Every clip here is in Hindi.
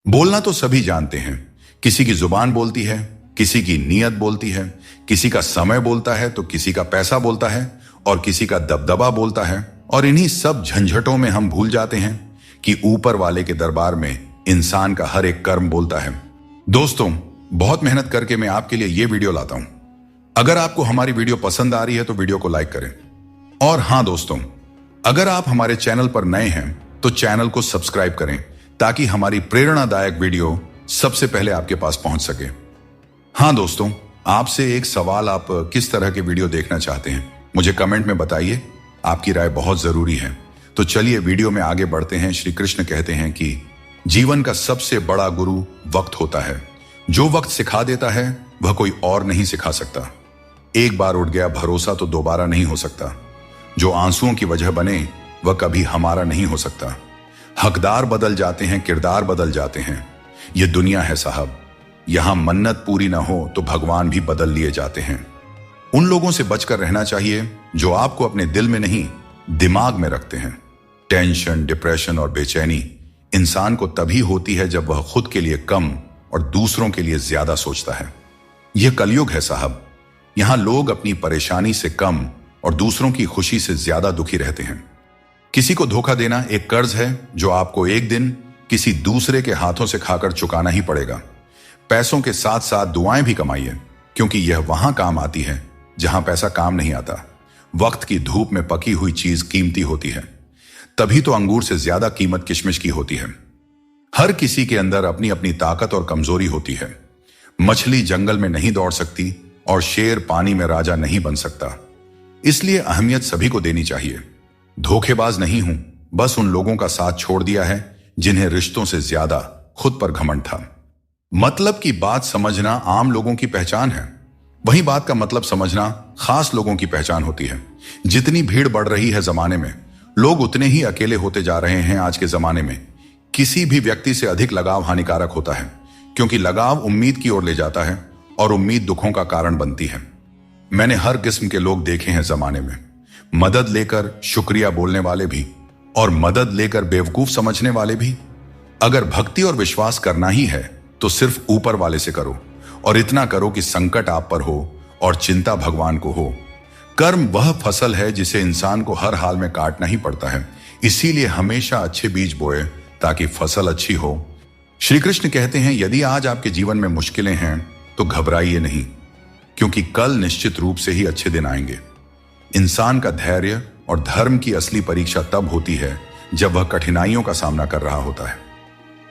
बोलना तो सभी जानते हैं। किसी की जुबान बोलती है, किसी की नीयत बोलती है, किसी का समय बोलता है तो किसी का पैसा बोलता है और किसी का दबदबा बोलता है। और इन्हीं सब झंझटों में हम भूल जाते हैं कि ऊपर वाले के दरबार में इंसान का हर एक कर्म बोलता है। दोस्तों, बहुत मेहनत करके मैं आपके लिए ये वीडियो लाता हूं। अगर आपको हमारी वीडियो पसंद आ रही है तो वीडियो को लाइक करें। और हां दोस्तों, अगर आप हमारे चैनल पर नए हैं तो चैनल को सब्सक्राइब करें ताकि हमारी प्रेरणादायक वीडियो सबसे पहले आपके पास पहुंच सके। हां दोस्तों, आपसे एक सवाल, आप किस तरह के वीडियो देखना चाहते हैं मुझे कमेंट में बताइए। आपकी राय बहुत जरूरी है। तो चलिए वीडियो में आगे बढ़ते हैं। श्री कृष्ण कहते हैं कि जीवन का सबसे बड़ा गुरु वक्त होता है। जो वक्त सिखा देता है वह कोई और नहीं सिखा सकता। एक बार उठ गया भरोसा तो दोबारा नहीं हो सकता। जो आंसुओं की वजह बने वह कभी हमारा नहीं हो सकता। हकदार बदल जाते हैं, किरदार बदल जाते हैं। यह दुनिया है साहब, यहां मन्नत पूरी ना हो तो भगवान भी बदल लिए जाते हैं। उन लोगों से बचकर रहना चाहिए जो आपको अपने दिल में नहीं दिमाग में रखते हैं। टेंशन, डिप्रेशन और बेचैनी इंसान को तभी होती है जब वह खुद के लिए कम और दूसरों के लिए ज्यादा सोचता है। यह कलयुग है साहब, यहां लोग अपनी परेशानी से कम और दूसरों की खुशी से ज्यादा दुखी रहते हैं। किसी को धोखा देना एक कर्ज है जो आपको एक दिन किसी दूसरे के हाथों से खाकर चुकाना ही पड़ेगा। पैसों के साथ साथ दुआएं भी कमाइए, क्योंकि यह वहां काम आती है जहां पैसा काम नहीं आता। वक्त की धूप में पकी हुई चीज कीमती होती है, तभी तो अंगूर से ज्यादा कीमत किशमिश की होती है। हर किसी के अंदर अपनी अपनी ताकत और कमजोरी होती है। मछली जंगल में नहीं दौड़ सकती और शेर पानी में राजा नहीं बन सकता। इसलिए अहमियत सभी को देनी चाहिए। धोखेबाज नहीं हूं, बस उन लोगों का साथ छोड़ दिया है जिन्हें रिश्तों से ज्यादा खुद पर घमंड था। मतलब की बात समझना आम लोगों की पहचान है, वही बात का मतलब समझना खास लोगों की पहचान होती है। जितनी भीड़ बढ़ रही है जमाने में, लोग उतने ही अकेले होते जा रहे हैं। आज के जमाने में किसी भी व्यक्ति से अधिक लगाव हानिकारक होता है, क्योंकि लगाव उम्मीद की ओर ले जाता है और उम्मीद दुखों का कारण बनती है। मैंने हर किस्म के लोग देखे हैं जमाने में, मदद लेकर शुक्रिया बोलने वाले भी और मदद लेकर बेवकूफ समझने वाले भी। अगर भक्ति और विश्वास करना ही है तो सिर्फ ऊपर वाले से करो, और इतना करो कि संकट आप पर हो और चिंता भगवान को हो। कर्म वह फसल है जिसे इंसान को हर हाल में काटना ही पड़ता है। इसीलिए हमेशा अच्छे बीज बोए ताकि फसल अच्छी हो। श्री कृष्ण कहते हैं, यदि आज आपके जीवन में मुश्किलें हैं तो घबराइए नहीं, क्योंकि कल निश्चित रूप से ही अच्छे दिन आएंगे। इंसान का धैर्य और धर्म की असली परीक्षा तब होती है जब वह कठिनाइयों का सामना कर रहा होता है।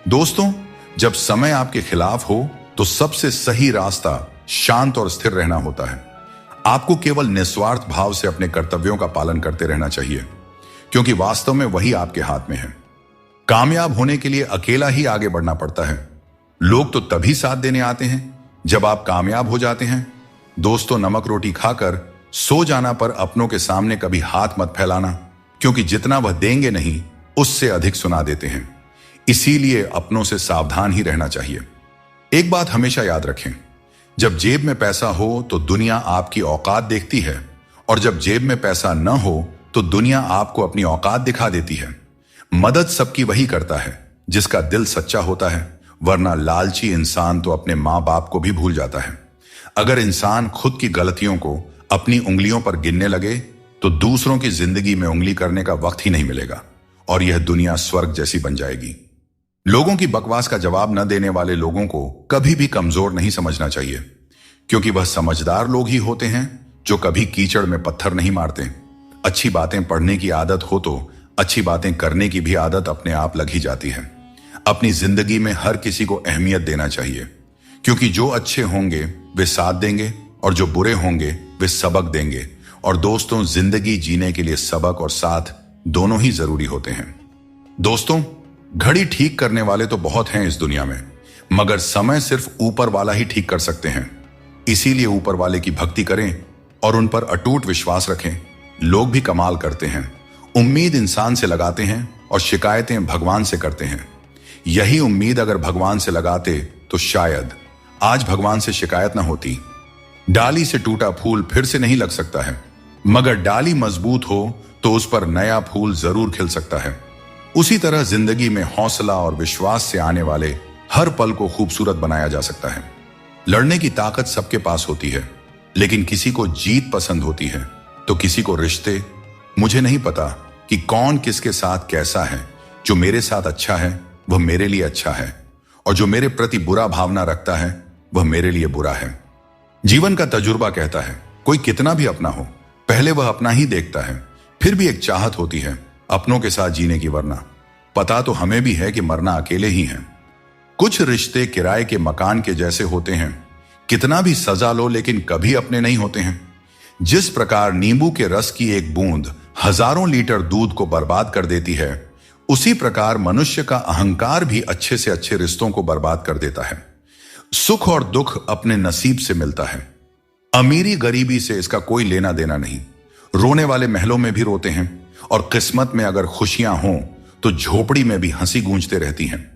दोस्तों, जब समय आपके खिलाफ हो तो सबसे सही रास्ता शांत और स्थिर रहना होता है। आपको केवल निस्वार्थ भाव से अपने कर्तव्यों का पालन करते रहना चाहिए, क्योंकि वास्तव में वही आपके हाथ में है। कामयाब होने के लिए अकेला ही आगे बढ़ना पड़ता है। लोग तो तभी साथ देने आते हैं जब आप कामयाब हो जाते हैं। दोस्तों, नमक रोटी खाकर सो जाना पर अपनों के सामने कभी हाथ मत फैलाना, क्योंकि जितना वह देंगे नहीं उससे अधिक सुना देते हैं। इसीलिए अपनों से सावधान ही रहना चाहिए। एक बात हमेशा याद रखें, जब जेब में पैसा हो तो दुनिया आपकी औकात देखती है, और जब जेब में पैसा न हो तो दुनिया आपको अपनी औकात दिखा देती है। मदद सबकी वही करता है जिसका दिल सच्चा होता है, वरना लालची इंसान तो अपने माँ बाप को भी भूल जाता है। अगर इंसान खुद की गलतियों को अपनी उंगलियों पर गिनने लगे तो दूसरों की जिंदगी में उंगली करने का वक्त ही नहीं मिलेगा और यह दुनिया स्वर्ग जैसी बन जाएगी। लोगों की बकवास का जवाब न देने वाले लोगों को कभी भी कमजोर नहीं समझना चाहिए, क्योंकि वह समझदार लोग ही होते हैं जो कभी कीचड़ में पत्थर नहीं मारते। अच्छी बातें पढ़ने की आदत हो तो अच्छी बातें करने की भी आदत अपने आप लग ही जाती है। अपनी जिंदगी में हर किसी को अहमियत देना चाहिए, क्योंकि जो अच्छे होंगे वे साथ देंगे और जो बुरे होंगे वे सबक देंगे। और दोस्तों, जिंदगी जीने के लिए सबक और साथ दोनों ही जरूरी होते हैं। दोस्तों, घड़ी ठीक करने वाले तो बहुत हैं इस दुनिया में, मगर समय सिर्फ ऊपर वाला ही ठीक कर सकते हैं। इसीलिए ऊपर वाले की भक्ति करें और उन पर अटूट विश्वास रखें। लोग भी कमाल करते हैं, उम्मीद इंसान से लगाते हैं और शिकायतें भगवान से करते हैं। यही उम्मीद अगर भगवान से लगाते तो शायद आज भगवान से शिकायत ना होती। डाली से टूटा फूल फिर से नहीं लग सकता है, मगर डाली मजबूत हो तो उस पर नया फूल जरूर खिल सकता है। उसी तरह जिंदगी में हौसला और विश्वास से आने वाले हर पल को खूबसूरत बनाया जा सकता है। लड़ने की ताकत सबके पास होती है, लेकिन किसी को जीत पसंद होती है तो किसी को रिश्ते। मुझे नहीं पता कि कौन किसके साथ कैसा है। जो मेरे साथ अच्छा है वह मेरे लिए अच्छा है, और जो मेरे प्रति बुरा भावना रखता है वह मेरे लिए बुरा है। जीवन का तजुर्बा कहता है कोई कितना भी अपना हो, पहले वह अपना ही देखता है। फिर भी एक चाहत होती है अपनों के साथ जीने की, वरना पता तो हमें भी है कि मरना अकेले ही है। कुछ रिश्ते किराए के मकान के जैसे होते हैं, कितना भी सजा लो लेकिन कभी अपने नहीं होते हैं। जिस प्रकार नींबू के रस की एक बूंद हजारों लीटर दूध को बर्बाद कर देती है, उसी प्रकार मनुष्य का अहंकार भी अच्छे से अच्छे रिश्तों को बर्बाद कर देता है। सुख और दुख अपने नसीब से मिलता है। अमीरी गरीबी से इसका कोई लेना देना नहीं। रोने वाले महलों में भी रोते हैं, और किस्मत में अगर खुशियां हों तो झोपड़ी में भी हंसी गूंजते रहती हैं।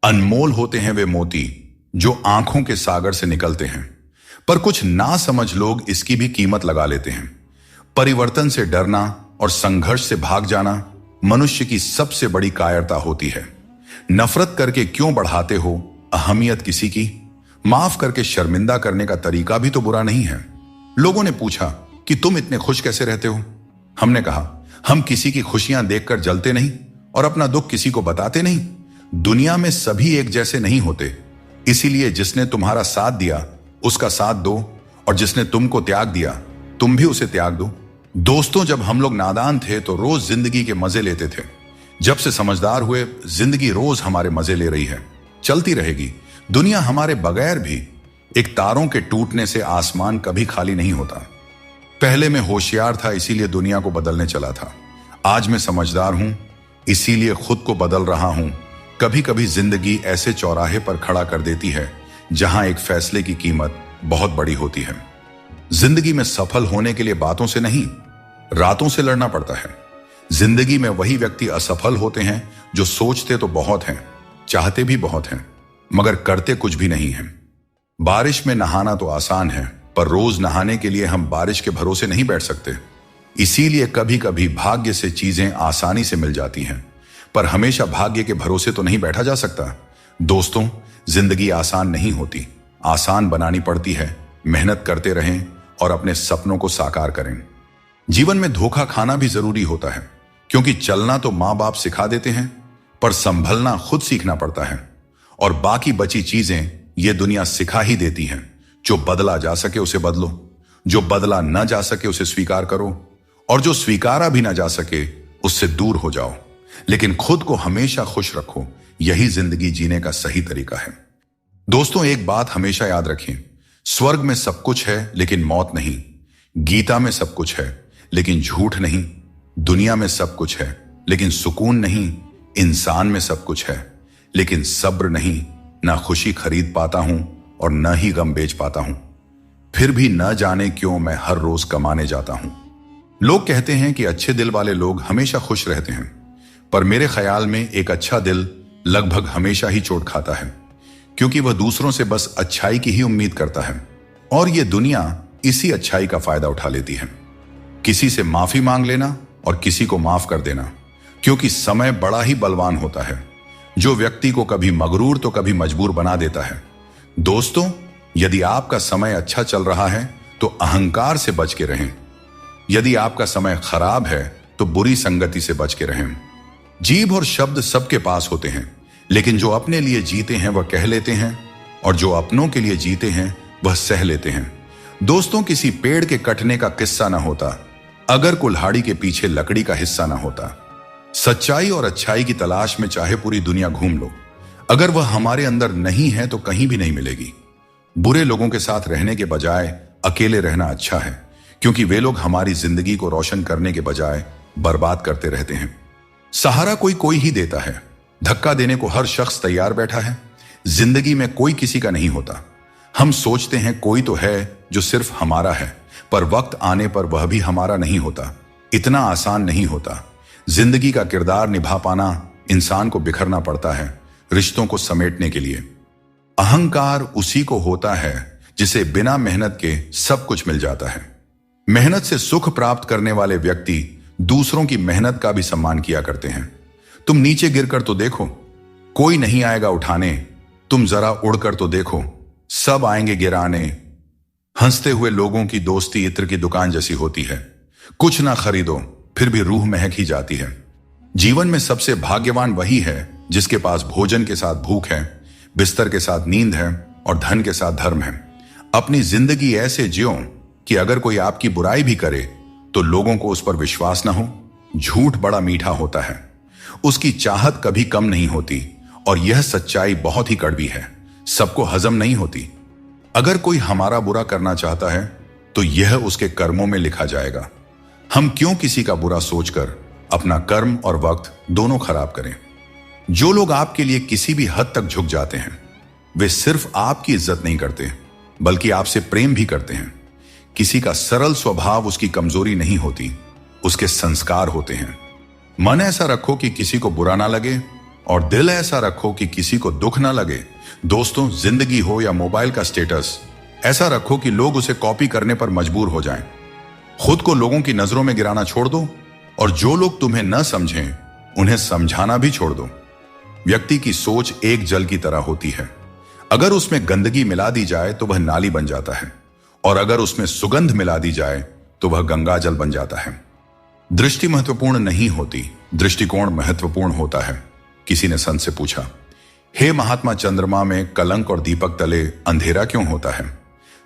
अनमोल होते हैं वे मोती जो आंखों के सागर से निकलते हैं, पर कुछ ना समझ लोग इसकी भी कीमत लगा लेते हैं। परिवर्तन से डरना और संघर्ष से भाग जाना मनुष्य की सबसे बड़ी कायरता होती है। नफरत करके क्यों बढ़ाते हो अहमियत किसी की? माफ करके शर्मिंदा करने का तरीका भी तो बुरा नहीं है। लोगों ने पूछा कि तुम इतने खुश कैसे रहते हो? हमने कहा हम किसी की खुशियां देखकर जलते नहीं और अपना दुख किसी को बताते नहीं। दुनिया में सभी एक जैसे नहीं होते, इसीलिए जिसने तुम्हारा साथ दिया उसका साथ दो, और जिसने तुमको त्याग दिया तुम भी उसे त्याग दो। दोस्तों, जब हम लोग नादान थे तो रोज जिंदगी के मजे लेते थे। जब से समझदार हुए जिंदगी रोज हमारे मजे ले रही है, चलती रहेगी। दुनिया हमारे बगैर भी। एक तारों के टूटने से आसमान कभी खाली नहीं होता। पहले मैं होशियार था इसीलिए दुनिया को बदलने चला था। आज मैं समझदार हूं इसीलिए खुद को बदल रहा हूं। कभी कभी जिंदगी ऐसे चौराहे पर खड़ा कर देती है जहां एक फैसले की कीमत बहुत बड़ी होती है। जिंदगी में सफल होने के लिए बातों से नहीं, रातों से लड़ना पड़ता है। जिंदगी में वही व्यक्ति असफल होते हैं जो सोचते तो बहुत हैं, चाहते भी बहुत हैं, मगर करते कुछ भी नहीं हैं। बारिश में नहाना तो आसान है, पर रोज नहाने के लिए हम बारिश के भरोसे नहीं बैठ सकते। इसीलिए कभी कभी भाग्य से चीजें आसानी से मिल जाती हैं, पर हमेशा भाग्य के भरोसे तो नहीं बैठा जा सकता। दोस्तों, जिंदगी आसान नहीं होती, आसान बनानी पड़ती है। मेहनत करते रहें और अपने सपनों को साकार करें। जीवन में धोखा खाना भी जरूरी होता है, क्योंकि चलना तो माँ बाप सिखा देते हैं, पर संभलना खुद सीखना पड़ता है। और बाकी बची चीजें ये दुनिया सिखा ही देती है। जो बदला जा सके उसे बदलो, जो बदला न जा सके उसे स्वीकार करो, और जो स्वीकारा भी न जा सके उससे दूर हो जाओ। लेकिन खुद को हमेशा खुश रखो, यही जिंदगी जीने का सही तरीका है। दोस्तों, एक बात हमेशा याद रखें, स्वर्ग में सब कुछ है लेकिन मौत नहीं। गीता में सब कुछ है लेकिन झूठ नहीं। दुनिया में सब कुछ है लेकिन सुकून नहीं। इंसान में सब कुछ है लेकिन सब्र नहीं। ना खुशी खरीद पाता हूं और न ही गम बेच पाता हूं, फिर भी न जाने क्यों मैं हर रोज कमाने जाता हूं। लोग कहते हैं कि अच्छे दिल वाले लोग हमेशा खुश रहते हैं, पर मेरे ख्याल में एक अच्छा दिल लगभग हमेशा ही चोट खाता है, क्योंकि वह दूसरों से बस अच्छाई की ही उम्मीद करता है, और यह दुनिया इसी अच्छाई का फायदा उठा लेती है। किसी से माफी मांग लेना और किसी को माफ कर देना, क्योंकि समय बड़ा ही बलवान होता है, जो व्यक्ति को कभी मगरूर तो कभी मजबूर बना देता है। दोस्तों, यदि आपका समय अच्छा चल रहा है तो अहंकार से बच के रहें। यदि आपका समय खराब है तो बुरी संगति से बच के रहें। जीभ और शब्द सबके पास होते हैं, लेकिन जो अपने लिए जीते हैं वह कह लेते हैं, और जो अपनों के लिए जीते हैं वह सह लेते हैं। दोस्तों, किसी पेड़ के कटने का किस्सा ना होता अगर कुल्हाड़ी के पीछे लकड़ी का हिस्सा ना होता। सच्चाई और अच्छाई की तलाश में चाहे पूरी दुनिया घूम लो, अगर वह हमारे अंदर नहीं है तो कहीं भी नहीं मिलेगी। बुरे लोगों के साथ रहने के बजाय अकेले रहना अच्छा है, क्योंकि वे लोग हमारी जिंदगी को रोशन करने के बजाय बर्बाद करते रहते हैं। सहारा कोई कोई ही देता है, धक्का देने को हर शख्स तैयार बैठा है। जिंदगी में कोई किसी का नहीं होता। हम सोचते हैं कोई तो है जो सिर्फ हमारा है, पर वक्त आने पर वह भी हमारा नहीं होता। इतना आसान नहीं होता। जिंदगी का किरदार निभा पाना इंसान को बिखरना पड़ता है रिश्तों को समेटने के लिए। अहंकार उसी को होता है जिसे बिना मेहनत के सब कुछ मिल जाता है। मेहनत से सुख प्राप्त करने वाले व्यक्ति दूसरों की मेहनत का भी सम्मान किया करते हैं। तुम नीचे गिरकर तो देखो, कोई नहीं आएगा उठाने, तुम जरा उड़कर तो देखो, सब आएंगे गिराने। हंसते हुए लोगों की दोस्ती इत्र की दुकान जैसी होती है, कुछ ना खरीदो फिर भी रूह महक ही जाती है। जीवन में सबसे भाग्यवान वही है जिसके पास भोजन के साथ भूख है, बिस्तर के साथ नींद है और धन के साथ धर्म है। अपनी जिंदगी ऐसे जियो कि अगर कोई आपकी बुराई भी करे तो लोगों को उस पर विश्वास ना हो। झूठ बड़ा मीठा होता है, उसकी चाहत कभी कम नहीं होती और यह सच्चाई बहुत ही कड़वी है, सबको हजम नहीं होती। अगर कोई हमारा बुरा करना चाहता है तो यह उसके कर्मों में लिखा जाएगा। हम क्यों किसी का बुरा सोचकर अपना कर्म और वक्त दोनों खराब करें। जो लोग आपके लिए किसी भी हद तक झुक जाते हैं वे सिर्फ आपकी इज्जत नहीं करते बल्कि आपसे प्रेम भी करते हैं। किसी का सरल स्वभाव उसकी कमजोरी नहीं होती, उसके संस्कार होते हैं। मन ऐसा रखो कि किसी को बुरा ना लगे और दिल ऐसा रखो कि किसी को दुख ना लगे। दोस्तों, जिंदगी हो या मोबाइल का स्टेटस, ऐसा रखो कि लोग उसे कॉपी करने पर मजबूर हो जाएं। खुद को लोगों की नजरों में गिराना छोड़ दो और जो लोग तुम्हें न समझें उन्हें समझाना भी छोड़ दो। व्यक्ति की सोच एक जल की तरह होती है, अगर उसमें गंदगी मिला दी जाए तो वह नाली बन जाता है और अगर उसमें सुगंध मिला दी जाए तो वह गंगा जल बन जाता है। दृष्टि महत्वपूर्ण नहीं होती, दृष्टिकोण महत्वपूर्ण होता है। किसी ने संत से पूछा, हे महात्मा, चंद्रमा में कलंक और दीपक तले अंधेरा क्यों होता है?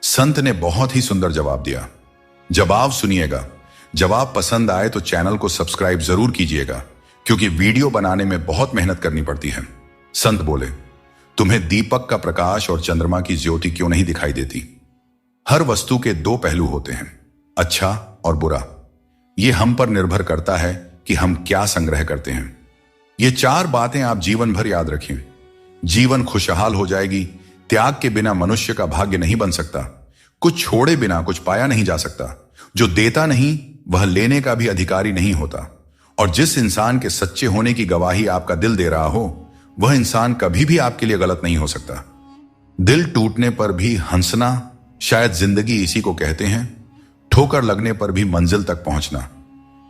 संत ने बहुत ही सुंदर जवाब दिया। जवाब सुनिएगा, जवाब पसंद आए तो चैनल को सब्सक्राइब जरूर कीजिएगा क्योंकि वीडियो बनाने में बहुत मेहनत करनी पड़ती है। संत बोले, तुम्हें दीपक का प्रकाश और चंद्रमा की ज्योति क्यों नहीं दिखाई देती? हर वस्तु के दो पहलू होते हैं, अच्छा और बुरा। यह हम पर निर्भर करता है कि हम क्या संग्रह करते हैं। ये चार बातें आप जीवन भर याद रखें। जीवन खुशहाल हो जाएगी। त्याग के बिना मनुष्य का भाग्य नहीं बन सकता। कुछ छोड़े बिना कुछ पाया नहीं जा सकता। जो देता नहीं वह लेने का भी अधिकारी नहीं होता। और जिस इंसान के सच्चे होने की गवाही आपका दिल दे रहा हो वह इंसान कभी भी आपके लिए गलत नहीं हो सकता। दिल टूटने पर भी हंसना, शायद जिंदगी इसी को कहते हैं। ठोकर लगने पर भी मंजिल तक पहुंचना,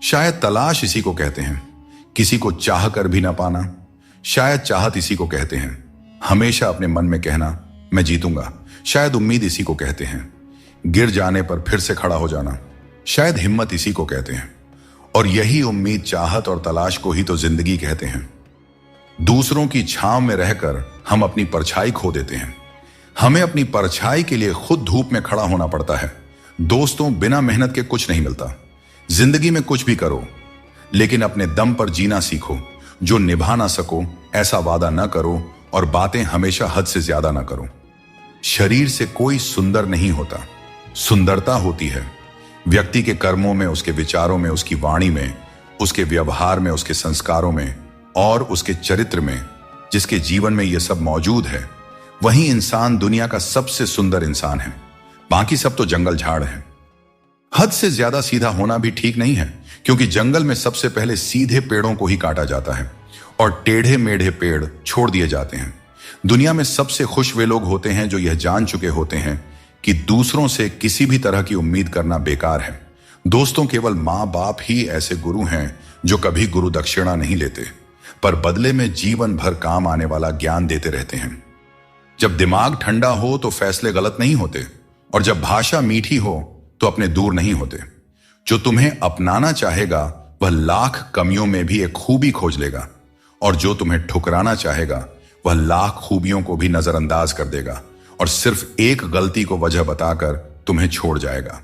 शायद तलाश इसी को कहते हैं। किसी को चाह कर भी ना पाना, शायद चाहत इसी को कहते हैं। हमेशा अपने मन में कहना मैं जीतूंगा, शायद उम्मीद इसी को कहते हैं। गिर जाने पर फिर से खड़ा हो जाना, शायद हिम्मत इसी को कहते हैं। और यही उम्मीद, चाहत और तलाश को ही तो जिंदगी कहते हैं। दूसरों की छांव में रहकर हम अपनी परछाई खो देते हैं। हमें अपनी परछाई के लिए खुद धूप में खड़ा होना पड़ता है। दोस्तों, बिना मेहनत के कुछ नहीं मिलता। जिंदगी में कुछ भी करो लेकिन अपने दम पर जीना सीखो। जो निभा ना सको ऐसा वादा ना करो और बातें हमेशा हद से ज्यादा ना करो। शरीर से कोई सुंदर नहीं होता, सुंदरता होती है व्यक्ति के कर्मों में, उसके विचारों में, उसकी वाणी में, उसके व्यवहार में, उसके संस्कारों में और उसके चरित्र में। जिसके जीवन में यह सब मौजूद है वही इंसान दुनिया का सबसे सुंदर इंसान है। बाकी सब तो जंगल झाड़ है। हद से ज्यादा सीधा होना भी ठीक नहीं है क्योंकि जंगल में सबसे पहले सीधे पेड़ों को ही काटा जाता है और टेढ़े मेढ़े पेड़ छोड़ दिए जाते हैं। दुनिया में सबसे खुश वे लोग होते हैं जो यह जान चुके होते हैं कि दूसरों से किसी भी तरह की उम्मीद करना बेकार है। दोस्तों, केवल माँ बाप ही ऐसे गुरु हैं जो कभी गुरु दक्षिणा नहीं लेते पर बदले में जीवन भर काम आने वाला ज्ञान देते रहते हैं। जब दिमाग ठंडा हो तो फैसले गलत नहीं होते और जब भाषा मीठी हो तो अपने दूर नहीं होते। जो तुम्हें अपनाना चाहेगा वह लाख कमियों में भी एक खूबी खोज लेगा और जो तुम्हें ठुकराना चाहेगा वह लाख खूबियों को भी नजरअंदाज कर देगा और सिर्फ एक गलती को वजह बताकर तुम्हें छोड़ जाएगा।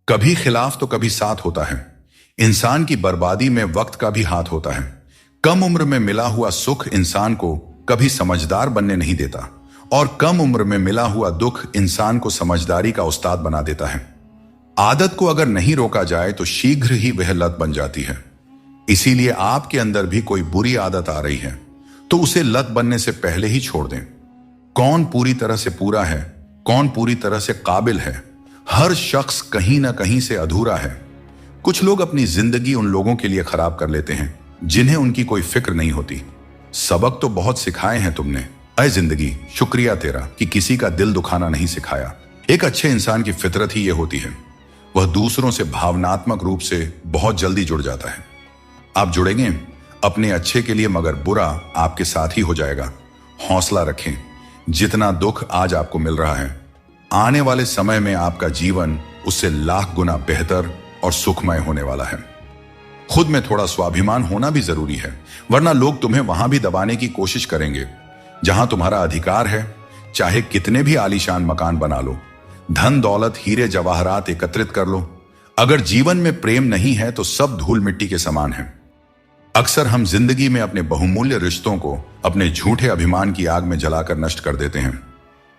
कभी खिलाफ तो कभी साथ होता है। इंसान की बर्बादी में वक्त का भी हाथ होता है। कम उम्र में मिला हुआ सुख इंसान को कभी समझदार बनने नहीं देता और कम उम्र में मिला हुआ दुख इंसान को समझदारी का उस्ताद बना देता है। आदत को अगर नहीं रोका जाए तो शीघ्र ही वह लत बन जाती है। इसीलिए आपके अंदर भी कोई बुरी आदत आ रही है तो उसे लत बनने से पहले ही छोड़ दें। कौन पूरी तरह से पूरा है, कौन पूरी तरह से काबिल है? हर शख्स कहीं ना कहीं से अधूरा है। कुछ लोग अपनी जिंदगी उन लोगों के लिए खराब कर लेते हैं जिन्हें उनकी कोई फिक्र नहीं होती। सबक तो बहुत सिखाए हैं तुमने, अय जिंदगी, शुक्रिया तेरा कि किसी का दिल दुखाना नहीं सिखाया। एक अच्छे इंसान की फितरत ही यह होती है, वह दूसरों से भावनात्मक रूप से बहुत जल्दी जुड़ जाता है। आप जुड़ेंगे अपने अच्छे के लिए मगर बुरा आपके साथ ही हो जाएगा। हौसला रखें। जितना दुख आज आपको मिल रहा है, आने वाले समय में आपका जीवन उससे लाख गुना बेहतर और सुखमय होने वाला है। खुद में थोड़ा स्वाभिमान होना भी जरूरी है, वरना लोग तुम्हें वहां भी दबाने की कोशिश करेंगे जहां तुम्हारा अधिकार है। चाहे कितने भी आलीशान मकान बना लो, धन दौलत हीरे जवाहरात एकत्रित कर लो, अगर जीवन में प्रेम नहीं है तो सब धूल मिट्टी के समान है। अक्सर हम जिंदगी में अपने बहुमूल्य रिश्तों को अपने झूठे अभिमान की आग में जलाकर नष्ट कर देते हैं।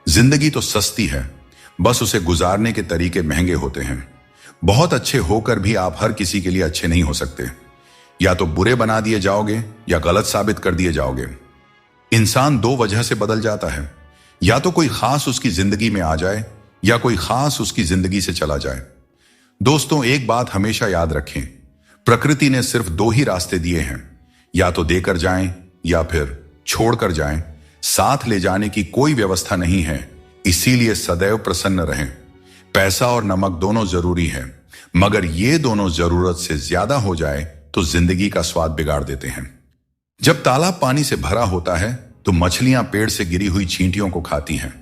जिंदगी तो सस्ती है, बस उसे गुजारने के तरीके महंगे होते हैं। बहुत अच्छे होकर भी आप हर किसी के लिए अच्छे नहीं हो सकते। या तो बुरे बना दिए जाओगे या गलत साबित कर दिए जाओगे। इंसान दो वजह से बदल जाता है, या तो कोई खास उसकी जिंदगी में आ जाए या कोई खास उसकी जिंदगी से चला जाए। दोस्तों, एक बात हमेशा याद रखें, प्रकृति ने सिर्फ दो ही रास्ते दिए हैं, या तो देकर जाएं या फिर छोड़कर जाएं। साथ ले जाने की कोई व्यवस्था नहीं है, इसीलिए सदैव प्रसन्न रहें। पैसा और नमक दोनों जरूरी है, मगर ये दोनों जरूरत से ज्यादा हो जाए तो जिंदगी का स्वाद बिगाड़ देते हैं। जब तालाब पानी से भरा होता है तो मछलियां पेड़ से गिरी हुई चींटियों को खाती हैं,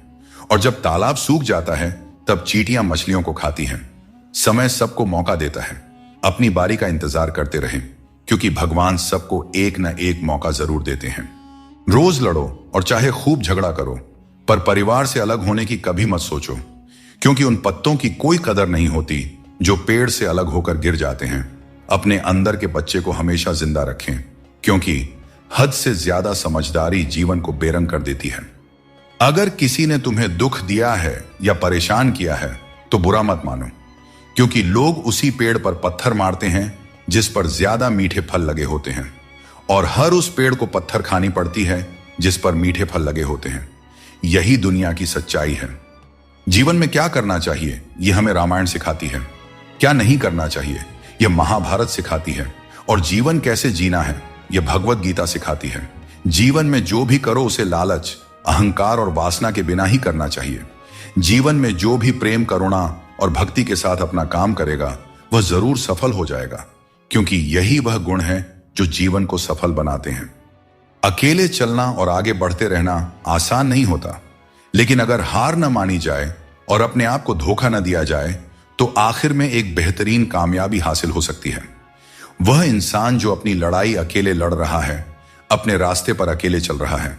और जब तालाब सूख जाता है तब चींटियां मछलियों को खाती हैं। समय सबको मौका देता है, अपनी बारी का इंतजार करते रहें, क्योंकि भगवान सबको एक न एक मौका जरूर देते हैं। रोज लड़ो और चाहे खूब झगड़ा करो, पर परिवार से अलग होने की कभी मत सोचो, क्योंकि उन पत्तों की कोई कदर नहीं होती जो पेड़ से अलग होकर गिर जाते हैं। अपने अंदर के बच्चे को हमेशा जिंदा रखें, क्योंकि हद से ज्यादा समझदारी जीवन को बेरंग कर देती है। अगर किसी ने तुम्हें दुख दिया है या परेशान किया है तो बुरा मत मानो, क्योंकि लोग उसी पेड़ पर पत्थर मारते हैं जिस पर ज्यादा मीठे फल लगे होते हैं, और हर उस पेड़ को पत्थर खानी पड़ती है जिस पर मीठे फल लगे होते हैं। यही दुनिया की सच्चाई है। जीवन में क्या करना चाहिए यह हमें रामायण सिखाती है, क्या नहीं करना चाहिए यह महाभारत सिखाती है, और जीवन कैसे जीना है यह भगवत गीता सिखाती है। जीवन में जो भी करो उसे लालच, अहंकार और वासना के बिना ही करना चाहिए। जीवन में जो भी प्रेम, करुणा और भक्ति के साथ अपना काम करेगा वह जरूर सफल हो जाएगा, क्योंकि यही वह गुण है जो जीवन को सफल बनाते हैं। अकेले चलना और आगे बढ़ते रहना आसान नहीं होता, लेकिन अगर हार न मानी जाए और अपने आप को धोखा न दिया जाए तो आखिर में एक बेहतरीन कामयाबी हासिल हो सकती है। वह इंसान जो अपनी लड़ाई अकेले लड़ रहा है, अपने रास्ते पर अकेले चल रहा है,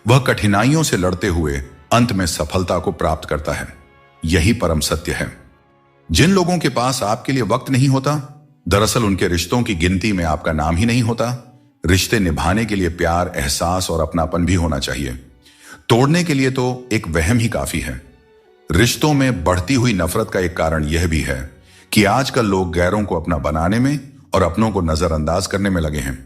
वह कठिनाइयों से लड़ते हुए अंत में सफलता को प्राप्त करता है। यही परम सत्य है। जिन लोगों के पास आपके लिए वक्त नहीं होता, दरअसल उनके रिश्तों की गिनती में आपका नाम ही नहीं होता। रिश्ते निभाने के लिए प्यार, एहसास और अपनापन भी होना चाहिए। तोड़ने के लिए तो एक वहम ही काफी है। रिश्तों में बढ़ती हुई नफरत का एक कारण यह भी है कि आजकल लोग गैरों को अपना बनाने में और अपनों को नजरअंदाज करने में लगे हैं।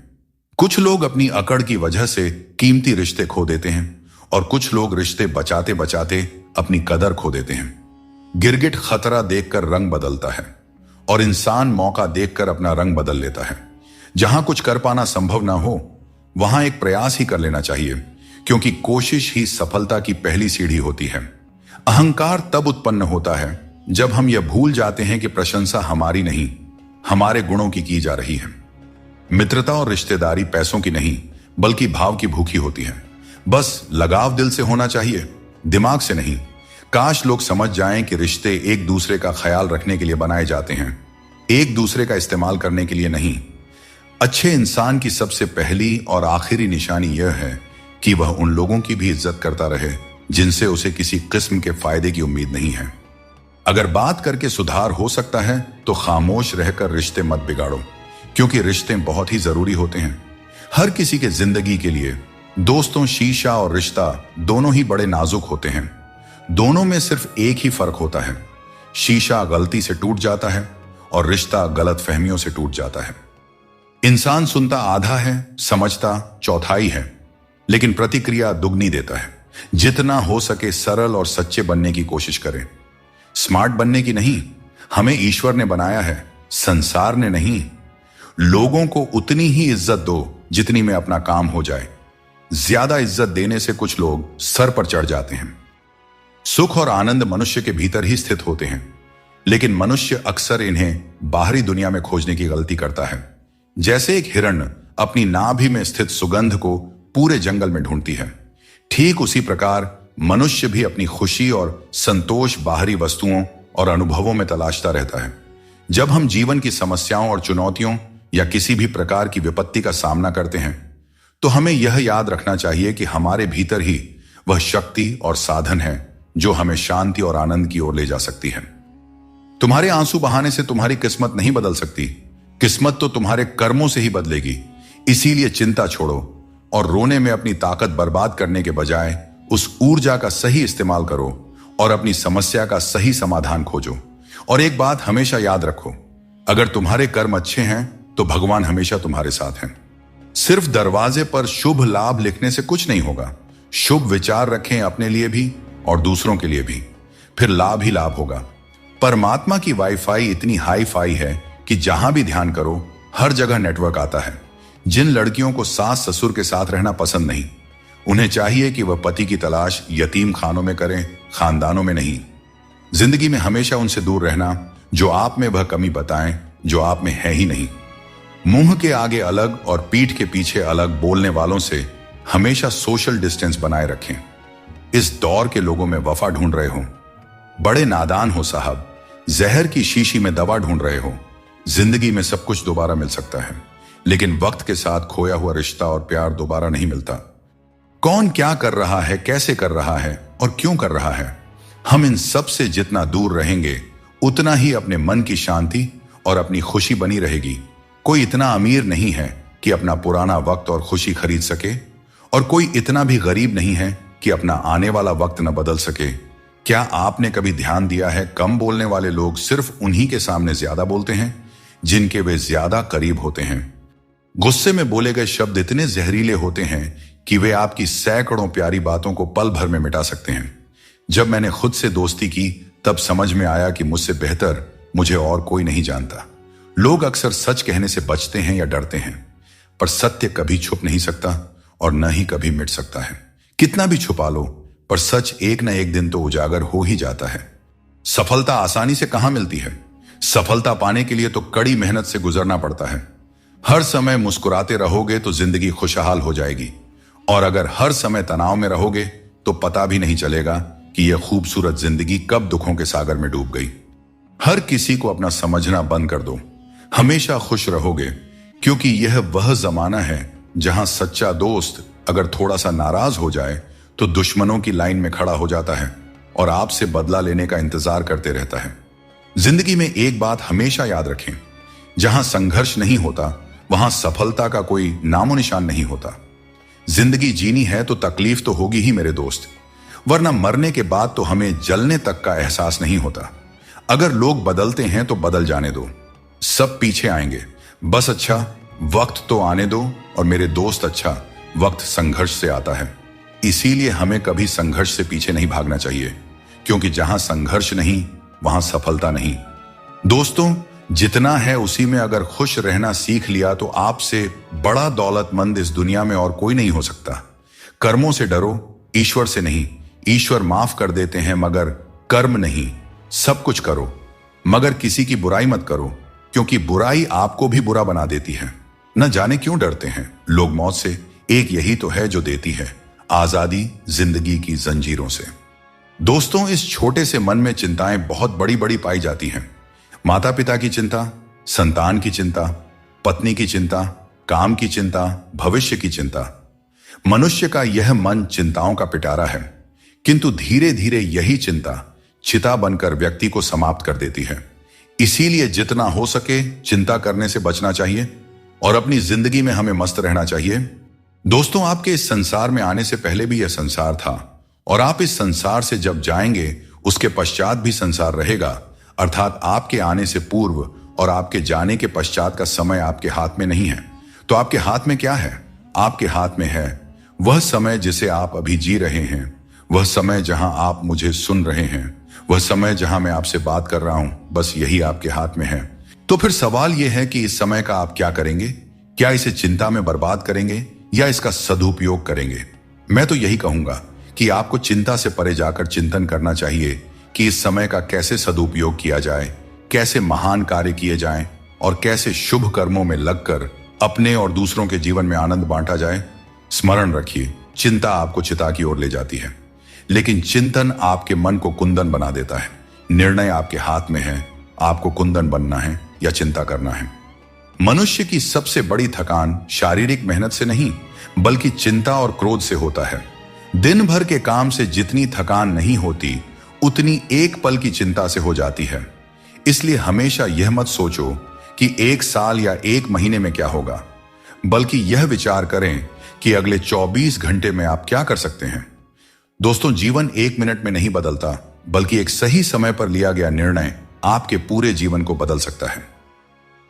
कुछ लोग अपनी अकड़ की वजह से कीमती रिश्ते खो देते हैं, और कुछ लोग रिश्ते बचाते बचाते अपनी कदर खो देते हैं। गिरगिट खतरा देखकर रंग बदलता है, और इंसान मौका देखकर अपना रंग बदल लेता है। जहां कुछ कर पाना संभव ना हो, वहां एक प्रयास ही कर लेना चाहिए, क्योंकि कोशिश ही सफलता की पहली सीढ़ी होती है। अहंकार तब उत्पन्न होता है जब हम यह भूल जाते हैं कि प्रशंसा हमारी नहीं, हमारे गुणों की जा रही है। मित्रता और रिश्तेदारी पैसों की नहीं, बल्कि भाव की भूखी होती है। बस लगाव दिल से होना चाहिए, दिमाग से नहीं। काश लोग समझ जाएं कि रिश्ते एक दूसरे का ख्याल रखने के लिए बनाए जाते हैं, एक दूसरे का इस्तेमाल करने के लिए नहीं। अच्छे इंसान की सबसे पहली और आखिरी निशानी यह है कि वह उन लोगों की भी इज्जत करता रहे जिनसे उसे किसी किस्म के फायदे की उम्मीद नहीं है। अगर बात करके सुधार हो सकता है तो खामोश रहकर रिश्ते मत बिगाड़ो, क्योंकि रिश्ते बहुत ही जरूरी होते हैं। हर किसी के जिंदगी के लिए दोस्तों, शीशा और रिश्ता दोनों ही बड़े नाजुक होते हैं। दोनों में सिर्फ एक ही फर्क होता है, शीशा गलती से टूट जाता है और रिश्ता गलत फहमियों से टूट जाता है। इंसान सुनता आधा है, समझता चौथाई है, लेकिन प्रतिक्रिया दुगनी देता है। जितना हो सके सरल और सच्चे बनने की कोशिश करें। स्मार्ट बनने की नहीं, हमें ईश्वर ने बनाया है, संसार ने नहीं। लोगों को उतनी ही इज्जत दो जितनी में अपना काम हो जाए। ज्यादा इज्जत देने से कुछ लोग सर पर चढ़ जाते हैं। सुख और आनंद मनुष्य के भीतर ही स्थित होते हैं, लेकिन मनुष्य अक्सर इन्हें बाहरी दुनिया में खोजने की गलती करता है। जैसे एक हिरण अपनी नाभि में स्थित सुगंध को पूरे जंगल में ढूंढती है, ठीक उसी प्रकार मनुष्य भी अपनी खुशी और संतोष बाहरी वस्तुओं और अनुभवों में तलाशता रहता है। जब हम जीवन की समस्याओं और चुनौतियों या किसी भी प्रकार की विपत्ति का सामना करते हैं तो हमें यह याद रखना चाहिए कि हमारे भीतर ही वह शक्ति और साधन है जो हमें शांति और आनंद की ओर ले जा सकती है। तुम्हारे आंसू बहाने से तुम्हारी किस्मत नहीं बदल सकती, किस्मत तो तुम्हारे कर्मों से ही बदलेगी। इसीलिए चिंता छोड़ो और रोने में अपनी ताकत बर्बाद करने के बजाय उस ऊर्जा का सही इस्तेमाल करो और अपनी समस्या का सही समाधान खोजो। और एक बात हमेशा याद रखो, अगर तुम्हारे कर्म अच्छे हैं तो भगवान हमेशा तुम्हारे साथ हैं। सिर्फ दरवाजे पर शुभ लाभ लिखने से कुछ नहीं होगा। शुभ विचार रखें अपने लिए भी और दूसरों के लिए भी, फिर लाभ ही लाभ होगा। परमात्मा की वाईफाई इतनी हाई फाई है कि जहां भी ध्यान करो हर जगह नेटवर्क आता है। जिन लड़कियों को सास ससुर के साथ रहना पसंद नहीं, उन्हें चाहिए कि वह पति की तलाश यतीम खानों में करें, खानदानों में नहीं। जिंदगी में हमेशा उनसे दूर रहना जो आप में वह कमी बताएं जो आप में है ही नहीं। मुंह के आगे अलग और पीठ के पीछे अलग बोलने वालों से हमेशा सोशल डिस्टेंस बनाए रखें। इस दौर के लोगों में वफा ढूंढ रहे हो, बड़े नादान हो साहब। जहर की शीशी में दवा ढूंढ रहे हो। जिंदगी में सब कुछ दोबारा मिल सकता है, लेकिन वक्त के साथ खोया हुआ रिश्ता और प्यार दोबारा नहीं मिलता। कौन क्या कर रहा है, कैसे कर रहा है और क्यों कर रहा है, हम इन सब से जितना दूर रहेंगे उतना ही अपने मन की शांति और अपनी खुशी बनी रहेगी। कोई इतना अमीर नहीं है कि अपना पुराना वक्त और खुशी खरीद सके, और कोई इतना भी गरीब नहीं है कि अपना आने वाला वक्त न बदल सके। क्या आपने कभी ध्यान दिया है, कम बोलने वाले लोग सिर्फ उन्हीं के सामने ज्यादा बोलते हैं जिनके वे ज्यादा करीब होते हैं। गुस्से में बोले गए शब्द इतने जहरीले होते हैं कि वे आपकी सैकड़ों प्यारी बातों को पल भर में मिटा सकते हैं। जब मैंने खुद से दोस्ती की तब समझ में आया कि मुझसे बेहतर मुझे और कोई नहीं जानता। लोग अक्सर सच कहने से बचते हैं या डरते हैं, पर सत्य कभी छुप नहीं सकता और न ही कभी मिट सकता है। कितना भी छुपा लो, पर सच एक न एक दिन तो उजागर हो ही जाता है। सफलता आसानी से कहां मिलती है? सफलता पाने के लिए तो कड़ी मेहनत से गुजरना पड़ता है। हर समय मुस्कुराते रहोगे तो जिंदगी खुशहाल हो जाएगी, और अगर हर समय तनाव में रहोगे तो पता भी नहीं चलेगा कि यह खूबसूरत जिंदगी कब दुखों के सागर में डूब गई। हर किसी को अपना समझना बंद कर दो, हमेशा खुश रहोगे, क्योंकि यह वह जमाना है जहां सच्चा दोस्त अगर थोड़ा सा नाराज हो जाए तो दुश्मनों की लाइन में खड़ा हो जाता है और आपसे बदला लेने का इंतजार करते रहता है। जिंदगी में एक बात हमेशा याद रखें, जहां संघर्ष नहीं होता वहां सफलता का कोई नामो निशान नहीं होता। जिंदगी जीनी है तो तकलीफ तो होगी ही मेरे दोस्त, वरना मरने के बाद तो हमें जलने तक का एहसास नहीं होता। अगर लोग बदलते हैं तो बदल जाने दो, सब पीछे आएंगे। बस अच्छा वक्त तो आने दो, और मेरे दोस्त अच्छा वक्त संघर्ष से आता है। इसीलिए हमें कभी संघर्ष से पीछे नहीं भागना चाहिए, क्योंकि जहां संघर्ष नहीं वहां सफलता नहीं। दोस्तों, जितना है उसी में अगर खुश रहना सीख लिया तो आपसे बड़ा दौलतमंद इस दुनिया में और कोई नहीं हो सकता। कर्मों से डरो, ईश्वर से नहीं। ईश्वर माफ कर देते हैं मगर कर्म नहीं। सब कुछ करो मगर किसी की बुराई मत करो, क्योंकि बुराई आपको भी बुरा बना देती है। न जाने क्यों डरते हैं लोग मौत से, एक यही तो है जो देती है आजादी जिंदगी की जंजीरों से। दोस्तों, इस छोटे से मन में चिंताएं बहुत बड़ी बड़ी पाई जाती हैं। माता पिता की चिंता, संतान की चिंता, पत्नी की चिंता, काम की चिंता, भविष्य की चिंता। मनुष्य का यह मन चिंताओं का पिटारा है, किंतु धीरे धीरे यही चिंता चिता बनकर व्यक्ति को समाप्त कर देती है। इसीलिए जितना हो सके चिंता करने से बचना चाहिए और अपनी जिंदगी में हमें मस्त रहना चाहिए। दोस्तों, आपके इस संसार में आने से पहले भी यह संसार था, और आप इस संसार से जब जाएंगे उसके पश्चात भी संसार रहेगा। अर्थात आपके आने से पूर्व और आपके जाने के पश्चात का समय आपके हाथ में नहीं है। तो आपके हाथ में क्या है? आपके हाथ में है वह समय जिसे आप अभी जी रहे हैं, वह समय जहां आप मुझे सुन रहे हैं, वह समय जहां मैं आपसे बात कर रहा हूं। बस यही आपके हाथ में है। तो फिर सवाल यह है कि इस समय का आप क्या करेंगे? क्या इसे चिंता में बर्बाद करेंगे या इसका सदुपयोग करेंगे? मैं तो यही कहूंगा कि आपको चिंता से परे जाकर चिंतन करना चाहिए कि इस समय का कैसे सदुपयोग किया जाए, कैसे महान कार्य किए जाएं और कैसे शुभ कर्मों में लगकर अपने और दूसरों के जीवन में आनंद बांटा जाए। स्मरण रखिए, चिंता आपको चिता की ओर ले जाती है, लेकिन चिंतन आपके मन को कुंदन बना देता है। निर्णय आपके हाथ में है, आपको कुंदन बनना है या चिंता करना है। मनुष्य की सबसे बड़ी थकान शारीरिक मेहनत से नहीं, बल्कि चिंता और क्रोध से होता है। दिन भर के काम से जितनी थकान नहीं होती, उतनी एक पल की चिंता से हो जाती है। इसलिए हमेशा यह मत सोचो कि 1 साल या 1 महीने में क्या होगा, बल्कि यह विचार करें कि अगले 24 घंटे में आप क्या कर सकते हैं। दोस्तों, जीवन 1 मिनट में नहीं बदलता, बल्कि एक सही समय पर लिया गया निर्णय आपके पूरे जीवन को बदल सकता है।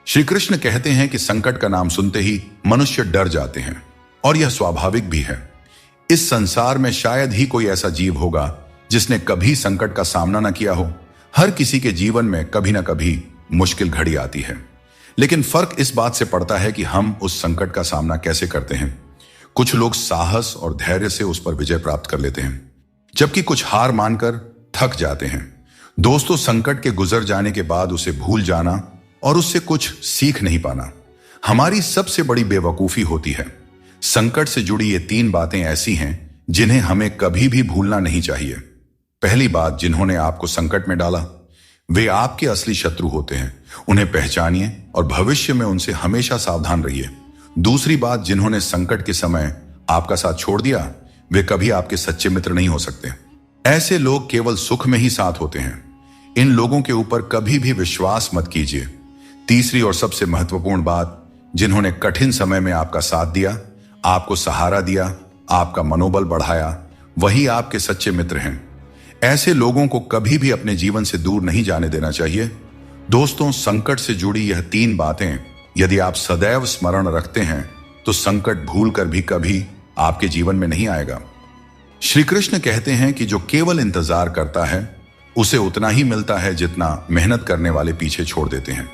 श्री कृष्ण कहते हैं कि संकट का नाम सुनते ही मनुष्य डर जाते हैं, और यह स्वाभाविक भी है। इस संसार में शायद ही कोई ऐसा जीव होगा जिसने कभी संकट का सामना न किया हो। हर किसी के जीवन में कभी ना कभी मुश्किल घड़ी आती है, लेकिन फर्क इस बात से पड़ता है कि हम उस संकट का सामना कैसे करते हैं। कुछ लोग साहस और धैर्य से उस पर विजय प्राप्त कर लेते हैं, जबकि कुछ हार मानकर थक जाते हैं। दोस्तों, संकट के गुजर जाने के बाद उसे भूल जाना और उससे कुछ सीख नहीं पाना हमारी सबसे बड़ी बेवकूफी होती है। संकट से जुड़ी ये 3 बातें ऐसी हैं जिन्हें हमें कभी भी भूलना नहीं चाहिए। पहली बात, जिन्होंने आपको संकट में डाला वे आपके असली शत्रु होते हैं। उन्हें पहचानिए और भविष्य में उनसे हमेशा सावधान रहिए। दूसरी बात, जिन्होंने संकट के समय आपका साथ छोड़ दिया वे कभी आपके सच्चे मित्र नहीं हो सकते। ऐसे लोग केवल सुख में ही साथ होते हैं। इन लोगों के ऊपर कभी भी विश्वास मत कीजिए। तीसरी और सबसे महत्वपूर्ण बात, जिन्होंने कठिन समय में आपका साथ दिया, आपको सहारा दिया, आपका मनोबल बढ़ाया, वही आपके सच्चे मित्र हैं। ऐसे लोगों को कभी भी अपने जीवन से दूर नहीं जाने देना चाहिए। दोस्तों, संकट से जुड़ी यह 3 बातें यदि आप सदैव स्मरण रखते हैं तो संकट भूलकर भी कभी आपके जीवन में नहीं आएगा। श्री कृष्ण कहते हैं कि जो केवल इंतजार करता है उसे उतना ही मिलता है जितना मेहनत करने वाले पीछे छोड़ देते हैं।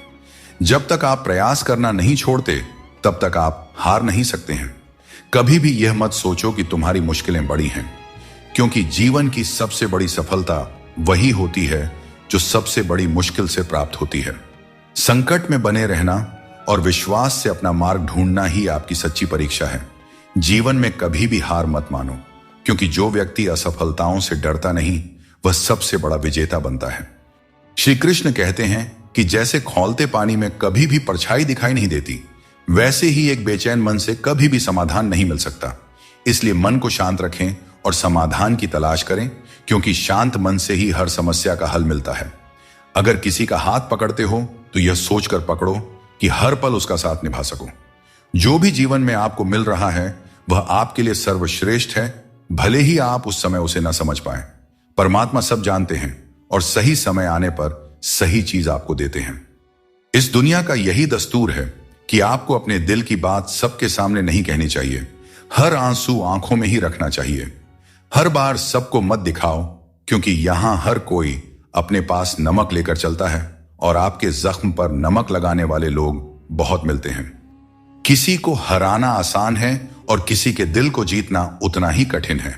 जब तक आप प्रयास करना नहीं छोड़ते तब तक आप हार नहीं सकते हैं। कभी भी यह मत सोचो कि तुम्हारी मुश्किलें बड़ी हैं, क्योंकि जीवन की सबसे बड़ी सफलता वही होती है जो सबसे बड़ी मुश्किल से प्राप्त होती है। संकट में बने रहना और विश्वास से अपना मार्ग ढूंढना ही आपकी सच्ची परीक्षा है। जीवन में कभी भी हार मत मानो, क्योंकि जो व्यक्ति असफलताओं से डरता नहीं वह सबसे बड़ा विजेता बनता है। श्री कृष्ण कहते हैं कि जैसे खौलते पानी में कभी भी परछाई दिखाई नहीं देती, वैसे ही एक बेचैन मन से कभी भी समाधान नहीं मिल सकता। इसलिए मन को शांत रखें और समाधान की तलाश करें, क्योंकि शांत मन से ही हर समस्या का हल मिलता है। अगर किसी का हाथ पकड़ते हो तो यह सोचकर पकड़ो कि हर पल उसका साथ निभा सको। जो भी जीवन में आपको मिल रहा है वह आपके लिए सर्वश्रेष्ठ है, भले ही आप उस समय उसे न समझ पाए। परमात्मा सब जानते हैं और सही समय आने पर सही चीज आपको देते हैं। इस दुनिया का यही दस्तूर है कि आपको अपने दिल की बात सबके सामने नहीं कहनी चाहिए। हर आंसू आंखों में ही रखना चाहिए। हर बार सबको मत दिखाओ, क्योंकि यहां हर कोई अपने पास नमक लेकर चलता है और आपके जख्म पर नमक लगाने वाले लोग बहुत मिलते हैं। किसी को हराना आसान है और किसी के दिल को जीतना उतना ही कठिन है।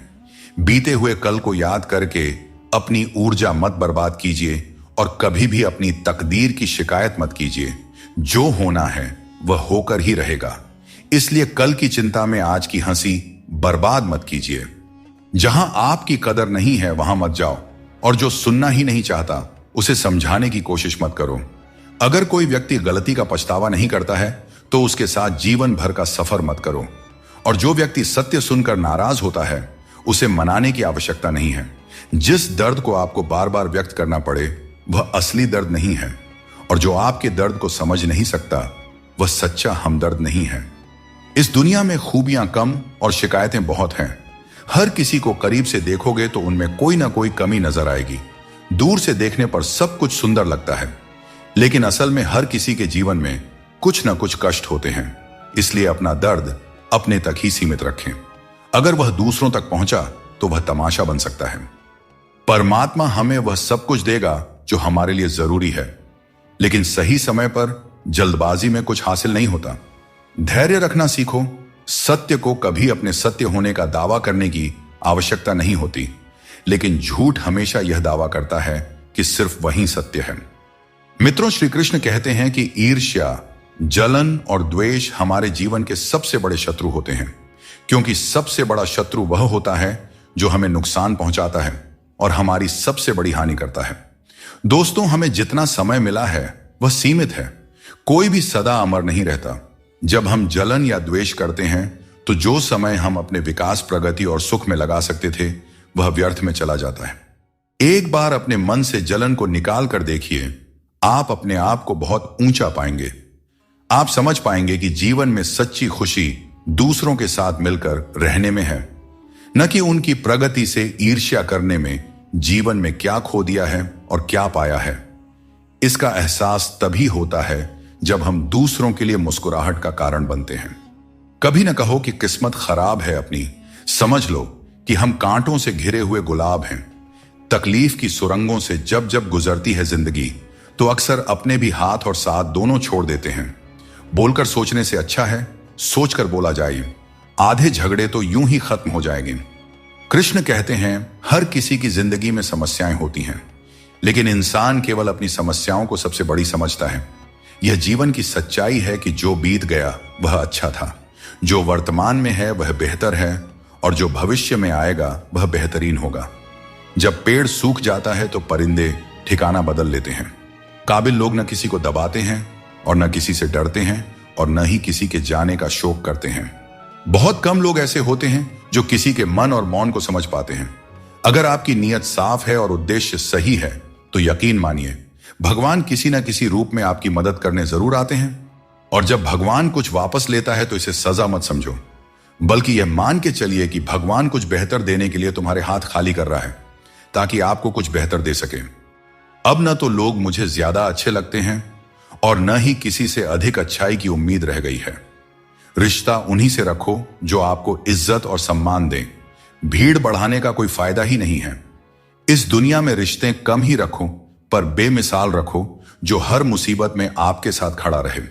बीते हुए कल को याद करके अपनी ऊर्जा मत बर्बाद कीजिए और कभी भी अपनी तकदीर की शिकायत मत कीजिए। जो होना है वह होकर ही रहेगा। इसलिए कल की चिंता में आज की हंसी बर्बाद मत कीजिए। जहां आपकी कदर नहीं है वहां मत जाओ, और जो सुनना ही नहीं चाहता उसे समझाने की कोशिश मत करो। अगर कोई व्यक्ति गलती का पछतावा नहीं करता है तो उसके साथ जीवन भर का सफर मत करो, और जो व्यक्ति सत्य सुनकर नाराज होता है उसे मनाने की आवश्यकता नहीं है। जिस दर्द को आपको बार बार व्यक्त करना पड़े वह असली दर्द नहीं है, और जो आपके दर्द को समझ नहीं सकता वह सच्चा हमदर्द नहीं है। इस दुनिया में खूबियां कम और शिकायतें बहुत हैं। हर किसी को करीब से देखोगे तो उनमें कोई ना कोई कमी नजर आएगी। दूर से देखने पर सब कुछ सुंदर लगता है, लेकिन असल में हर किसी के जीवन में कुछ ना कुछ कष्ट होते हैं। इसलिए अपना दर्द अपने तक ही सीमित रखें। अगर वह दूसरों तक पहुंचा तो वह तमाशा बन सकता है। परमात्मा हमें वह सब कुछ देगा जो हमारे लिए जरूरी है, लेकिन सही समय पर जल्दबाजी में कुछ हासिल नहीं होता। धैर्य रखना सीखो। सत्य को कभी अपने सत्य होने का दावा करने की आवश्यकता नहीं होती, लेकिन झूठ हमेशा यह दावा करता है कि सिर्फ वही सत्य है। मित्रों, श्री कृष्ण कहते हैं कि ईर्ष्या, जलन और द्वेष हमारे जीवन के सबसे बड़े शत्रु होते हैं, क्योंकि सबसे बड़ा शत्रु वह होता है जो हमें नुकसान पहुंचाता है और हमारी सबसे बड़ी हानि करता है। दोस्तों, हमें जितना समय मिला है वह सीमित है। कोई भी सदा अमर नहीं रहता। जब हम जलन या द्वेष करते हैं तो जो समय हम अपने विकास, प्रगति और सुख में लगा सकते थे वह व्यर्थ में चला जाता है। एक बार अपने मन से जलन को निकाल कर देखिए, आप अपने आप को बहुत ऊंचा पाएंगे। आप समझ पाएंगे कि जीवन में सच्ची खुशी दूसरों के साथ मिलकर रहने में है, न कि उनकी प्रगति से ईर्ष्या करने में। जीवन में क्या खो दिया है और क्या पाया है, इसका एहसास तभी होता है जब हम दूसरों के लिए मुस्कुराहट का कारण बनते हैं। कभी न कहो कि किस्मत खराब है अपनी, समझ लो कि हम कांटों से घिरे हुए गुलाब हैं। तकलीफ की सुरंगों से जब जब गुजरती है जिंदगी तो अक्सर अपने भी हाथ और साथ दोनों छोड़ देते हैं। बोलकर सोचने से अच्छा है सोचकर बोला जाए। आधे झगड़े तो यूं ही खत्म हो जाएंगे। कृष्ण कहते हैं, हर किसी की जिंदगी में समस्याएं होती हैं, लेकिन इंसान केवल अपनी समस्याओं को सबसे बड़ी समझता है। यह जीवन की सच्चाई है कि जो बीत गया वह अच्छा था, जो वर्तमान में है वह बेहतर है, और जो भविष्य में आएगा वह बेहतरीन होगा। जब पेड़ सूख जाता है तो परिंदे ठिकाना बदल लेते हैं। काबिल लोग न किसी को दबाते हैं और न किसी से डरते हैं और न ही किसी के जाने का शोक करते हैं। बहुत कम लोग ऐसे होते हैं जो किसी के मन और मौन को समझ पाते हैं। अगर आपकी नीयत साफ है और उद्देश्य सही है तो यकीन मानिए भगवान किसी न किसी रूप में आपकी मदद करने जरूर आते हैं। और जब भगवान कुछ वापस लेता है तो इसे सजा मत समझो, बल्कि यह मान के चलिए कि भगवान कुछ बेहतर देने के लिए तुम्हारे हाथ खाली कर रहा है ताकि आपको कुछ बेहतर दे सके। अब न तो लोग मुझे ज्यादा अच्छे लगते हैं और न ही किसी से अधिक अच्छाई की उम्मीद रह गई है। रिश्ता उन्हीं से रखो जो आपको इज्जत और सम्मान दें। भीड़ बढ़ाने का कोई फायदा ही नहीं है। इस दुनिया में रिश्ते कम ही रखो पर बेमिसाल रखो, जो हर मुसीबत में आपके साथ खड़ा रहे।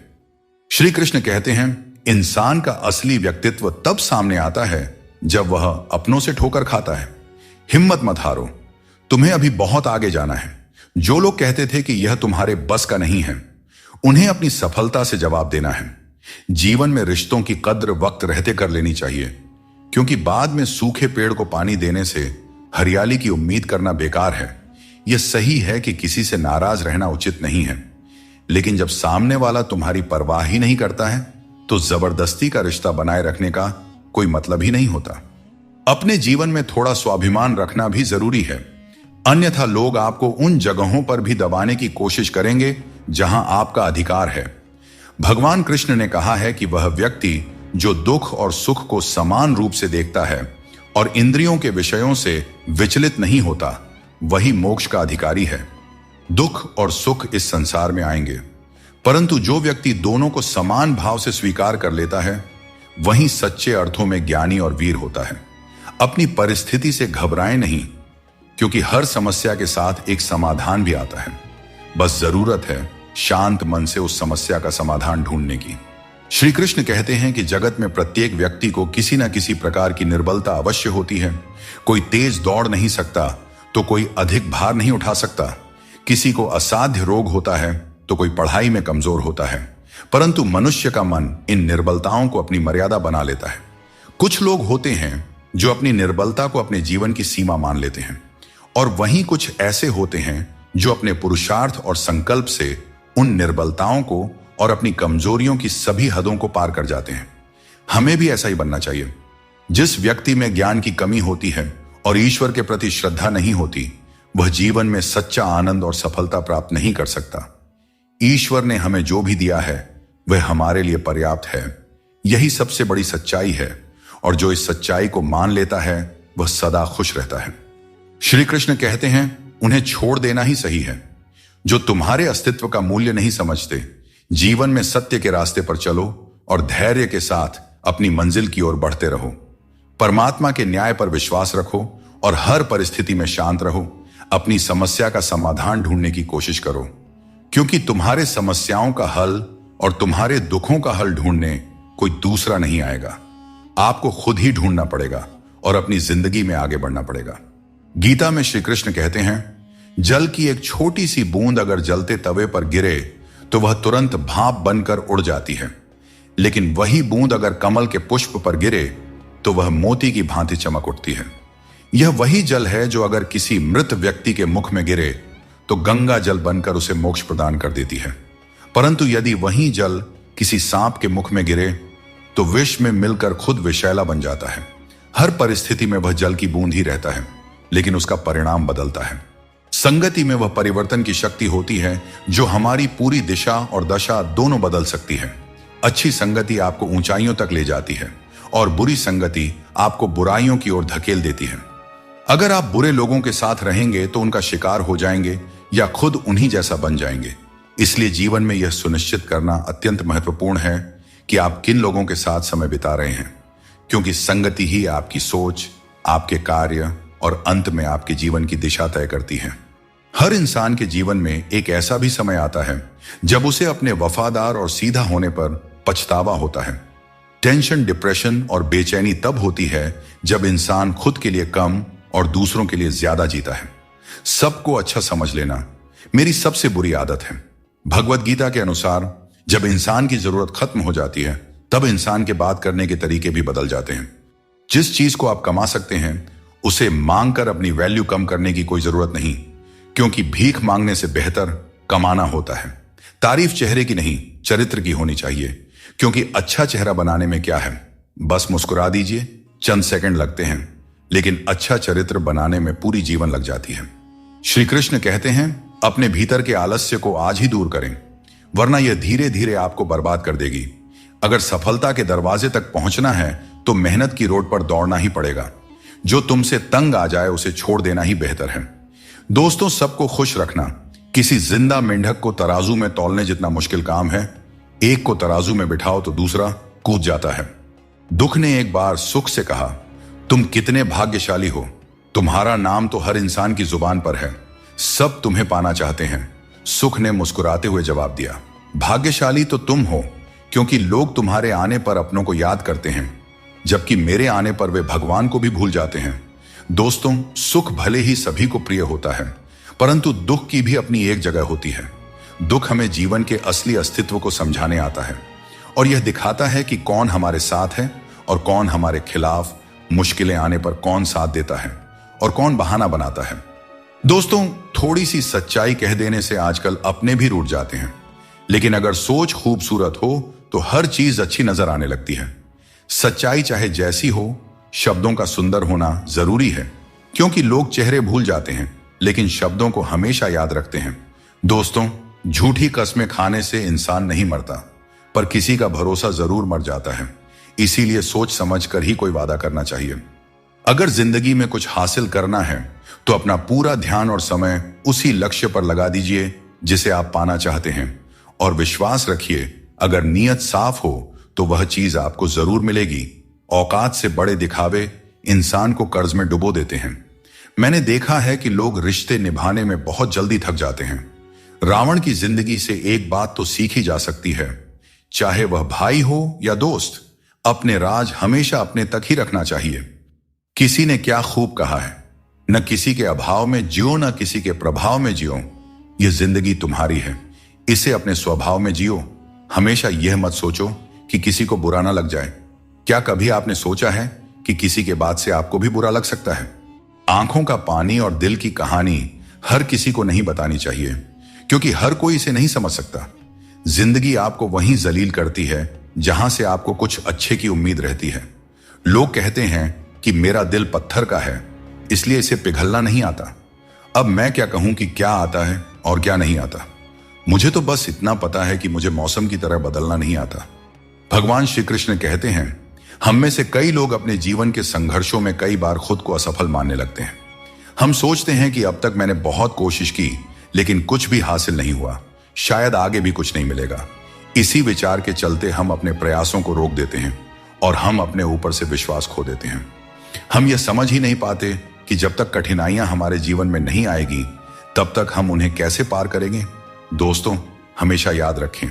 श्री कृष्ण कहते हैं, इंसान का असली व्यक्तित्व तब सामने आता है जब वह अपनों से ठोकर खाता है। हिम्मत मत हारो, तुम्हें अभी बहुत आगे जाना है। जो लोग कहते थे कि यह तुम्हारे बस का नहीं है, उन्हें अपनी सफलता से जवाब देना है। जीवन में रिश्तों की कद्र वक्त रहते कर लेनी चाहिए, क्योंकि बाद में सूखे पेड़ को पानी देने से हरियाली की उम्मीद करना बेकार है। यह सही है कि किसी से नाराज रहना उचित नहीं है, लेकिन जब सामने वाला तुम्हारी परवाह ही नहीं करता है तो जबरदस्ती का रिश्ता बनाए रखने का कोई मतलब ही नहीं होता। अपने जीवन में थोड़ा स्वाभिमान रखना भी जरूरी है, अन्यथा लोग आपको उन जगहों पर भी दबाने की कोशिश करेंगे जहां आपका अधिकार है। भगवान कृष्ण ने कहा है कि वह व्यक्ति जो दुख और सुख को समान रूप से देखता है और इंद्रियों के विषयों से विचलित नहीं होता, वही मोक्ष का अधिकारी है। दुख और सुख इस संसार में आएंगे, परंतु जो व्यक्ति दोनों को समान भाव से स्वीकार कर लेता है वही सच्चे अर्थों में ज्ञानी और वीर होता है। अपनी परिस्थिति से घबराएं नहीं, क्योंकि हर समस्या के साथ एक समाधान भी आता है। बस जरूरत है शांत मन से उस समस्या का समाधान ढूंढने की। श्री कृष्ण कहते हैं कि जगत में प्रत्येक व्यक्ति को किसी न किसी प्रकार की निर्बलता अवश्य होती है। कोई तेज दौड़ नहीं सकता तो कोई अधिक भार नहीं उठा सकता। किसी को असाध्य रोग होता है तो कोई पढ़ाई में कमजोर होता है, परंतु मनुष्य का मन इन निर्बलताओं को अपनी मर्यादा बना लेता है। कुछ लोग होते हैं जो अपनी निर्बलता को अपने जीवन की सीमा मान लेते हैं, और वहीं कुछ ऐसे होते हैं जो अपने पुरुषार्थ और संकल्प से उन निर्बलताओं को और अपनी कमजोरियों की सभी हदों को पार कर जाते हैं। हमें भी ऐसा ही बनना चाहिए। जिस व्यक्ति में ज्ञान की कमी होती है और ईश्वर के प्रति श्रद्धा नहीं होती, वह जीवन में सच्चा आनंद और सफलता प्राप्त नहीं कर सकता। ईश्वर ने हमें जो भी दिया है वह हमारे लिए पर्याप्त है। यही सबसे बड़ी सच्चाई है, और जो इस सच्चाई को मान लेता है वह सदा खुश रहता है। श्री कृष्ण कहते हैं, उन्हें छोड़ देना ही सही है जो तुम्हारे अस्तित्व का मूल्य नहीं समझते। जीवन में सत्य के रास्ते पर चलो और धैर्य के साथ अपनी मंजिल की ओर बढ़ते रहो। परमात्मा के न्याय पर विश्वास रखो और हर परिस्थिति में शांत रहो। अपनी समस्या का समाधान ढूंढने की कोशिश करो, क्योंकि तुम्हारे समस्याओं का हल और तुम्हारे दुखों का हल ढूंढने कोई दूसरा नहीं आएगा। आपको खुद ही ढूंढना पड़ेगा और अपनी जिंदगी में आगे बढ़ना पड़ेगा। गीता में श्री कृष्ण कहते हैं, जल की एक छोटी सी बूंद अगर जलते तवे पर गिरे तो वह तुरंत भाप बनकर उड़ जाती है, लेकिन वही बूंद अगर कमल के पुष्प पर गिरे तो वह मोती की भांति चमक उठती है। यह वही जल है जो अगर किसी मृत व्यक्ति के मुख में गिरे तो गंगा जल बनकर उसे मोक्ष प्रदान कर देती है, परंतु यदि वही जल किसी सांप के मुख में गिरे तो विष में मिलकर खुद विषैला बन जाता है। हर परिस्थिति में वह जल की बूंद ही रहता है, लेकिन उसका परिणाम बदलता है। संगति में वह परिवर्तन की शक्ति होती है जो हमारी पूरी दिशा और दशा दोनों बदल सकती है। अच्छी संगति आपको ऊंचाइयों तक ले जाती है और बुरी संगति आपको बुराइयों की ओर धकेल देती है। अगर आप बुरे लोगों के साथ रहेंगे तो उनका शिकार हो जाएंगे या खुद उन्हीं जैसा बन जाएंगे। इसलिए जीवन में यह सुनिश्चित करना अत्यंत महत्वपूर्ण है कि आप किन लोगों के साथ समय बिता रहे हैं, क्योंकि संगति ही आपकी सोच, आपके कार्य और अंत में आपके जीवन की दिशा तय करती है। हर इंसान के जीवन में एक ऐसा भी समय आता है जब उसे अपने वफादार और सीधा होने पर पछतावा होता है। टेंशन, डिप्रेशन और बेचैनी तब होती है जब इंसान खुद के लिए कम और दूसरों के लिए ज्यादा जीता है। सबको अच्छा समझ लेना मेरी सबसे बुरी आदत है। भगवत गीता के अनुसार जब इंसान की जरूरत खत्म हो जाती है तब इंसान के बात करने के तरीके भी बदल जाते हैं। जिस चीज को आप कमा सकते हैं उसे मांगकर अपनी वैल्यू कम करने की कोई जरूरत नहीं, क्योंकि भीख मांगने से बेहतर कमाना होता है। तारीफ चेहरे की नहीं, चरित्र की होनी चाहिए, क्योंकि अच्छा चेहरा बनाने में क्या है, बस मुस्कुरा दीजिए, चंद सेकंड लगते हैं, लेकिन अच्छा चरित्र बनाने में पूरी जीवन लग जाती है। श्री कृष्ण कहते हैं, अपने भीतर के आलस्य को आज ही दूर करें, वरना यह धीरे धीरे आपको बर्बाद कर देगी। अगर सफलता के दरवाजे तक पहुंचना है तो मेहनत की रोड पर दौड़ना ही पड़ेगा। जो तुमसे तंग आ जाए उसे छोड़ देना ही बेहतर है। दोस्तों, सबको खुश रखना किसी जिंदा मेंढक को तराजू में तौलने जितना मुश्किल काम है। एक को तराजू में बिठाओ तो दूसरा कूद जाता है। दुख ने एक बार सुख से कहा, तुम कितने भाग्यशाली हो, तुम्हारा नाम तो हर इंसान की जुबान पर है, सब तुम्हें पाना चाहते हैं। सुख ने मुस्कुराते हुए जवाब दिया, भाग्यशाली तो तुम हो, क्योंकि लोग तुम्हारे आने पर अपनों को याद करते हैं, जबकि मेरे आने पर वे भगवान को भी भूल जाते हैं। दोस्तों, सुख भले ही सभी को प्रिय होता है, परंतु दुख की भी अपनी एक जगह होती है। दुख हमें जीवन के असली अस्तित्व को समझाने आता है और यह दिखाता है कि कौन हमारे साथ है और कौन हमारे खिलाफ। मुश्किलें आने पर कौन साथ देता है और कौन बहाना बनाता है। दोस्तों, थोड़ी सी सच्चाई कह देने से आजकल अपने भी रूठ जाते हैं, लेकिन अगर सोच खूबसूरत हो तो हर चीज अच्छी नजर आने लगती है। सच्चाई चाहे जैसी हो, शब्दों का सुंदर होना जरूरी है, क्योंकि लोग चेहरे भूल जाते हैं लेकिन शब्दों को हमेशा याद रखते हैं। दोस्तों, झूठी कस्में खाने से इंसान नहीं मरता, पर किसी का भरोसा जरूर मर जाता है। इसीलिए सोच समझ कर ही कोई वादा करना चाहिए। अगर जिंदगी में कुछ हासिल करना है तो अपना पूरा ध्यान और समय उसी लक्ष्य पर लगा दीजिए जिसे आप पाना चाहते हैं, और विश्वास रखिए, अगर नीयत साफ हो तो वह चीज आपको जरूर मिलेगी। औकात से बड़े दिखावे इंसान को कर्ज में डुबो देते हैं। मैंने देखा है कि लोग रिश्ते निभाने में बहुत जल्दी थक जाते हैं। रावण की जिंदगी से एक बात तो सीखी जा सकती है, चाहे वह भाई हो या दोस्त, अपने राज हमेशा अपने तक ही रखना चाहिए। किसी ने क्या खूब कहा है, न किसी के अभाव में जियो, न किसी के प्रभाव में जियो। यह जिंदगी तुम्हारी है, इसे अपने स्वभाव में जियो। हमेशा यह मत सोचो कि किसी को बुरा ना लग जाए। क्या कभी आपने सोचा है कि किसी के बात से आपको भी बुरा लग सकता है? आंखों का पानी और दिल की कहानी हर किसी को नहीं बतानी चाहिए, क्योंकि हर कोई इसे नहीं समझ सकता। जिंदगी आपको वहीं जलील करती है जहां से आपको कुछ अच्छे की उम्मीद रहती है। लोग कहते हैं कि मेरा दिल पत्थर का है, इसलिए इसे पिघलना नहीं आता। अब मैं क्या कहूं कि क्या आता है और क्या नहीं आता। मुझे तो बस इतना पता है कि मुझे मौसम की तरह बदलना नहीं आता। भगवान श्री कृष्ण कहते हैं, हम में से कई लोग अपने जीवन के संघर्षों में कई बार खुद को असफल मानने लगते हैं। हम सोचते हैं कि अब तक मैंने बहुत कोशिश की लेकिन कुछ भी हासिल नहीं हुआ, शायद आगे भी कुछ नहीं मिलेगा। इसी विचार के चलते हम अपने प्रयासों को रोक देते हैं और हम अपने ऊपर से विश्वास खो देते हैं। हम यह समझ ही नहीं पाते कि जब तक कठिनाइयां हमारे जीवन में नहीं आएगी तब तक हम उन्हें कैसे पार करेंगे। दोस्तों, हमेशा याद रखें,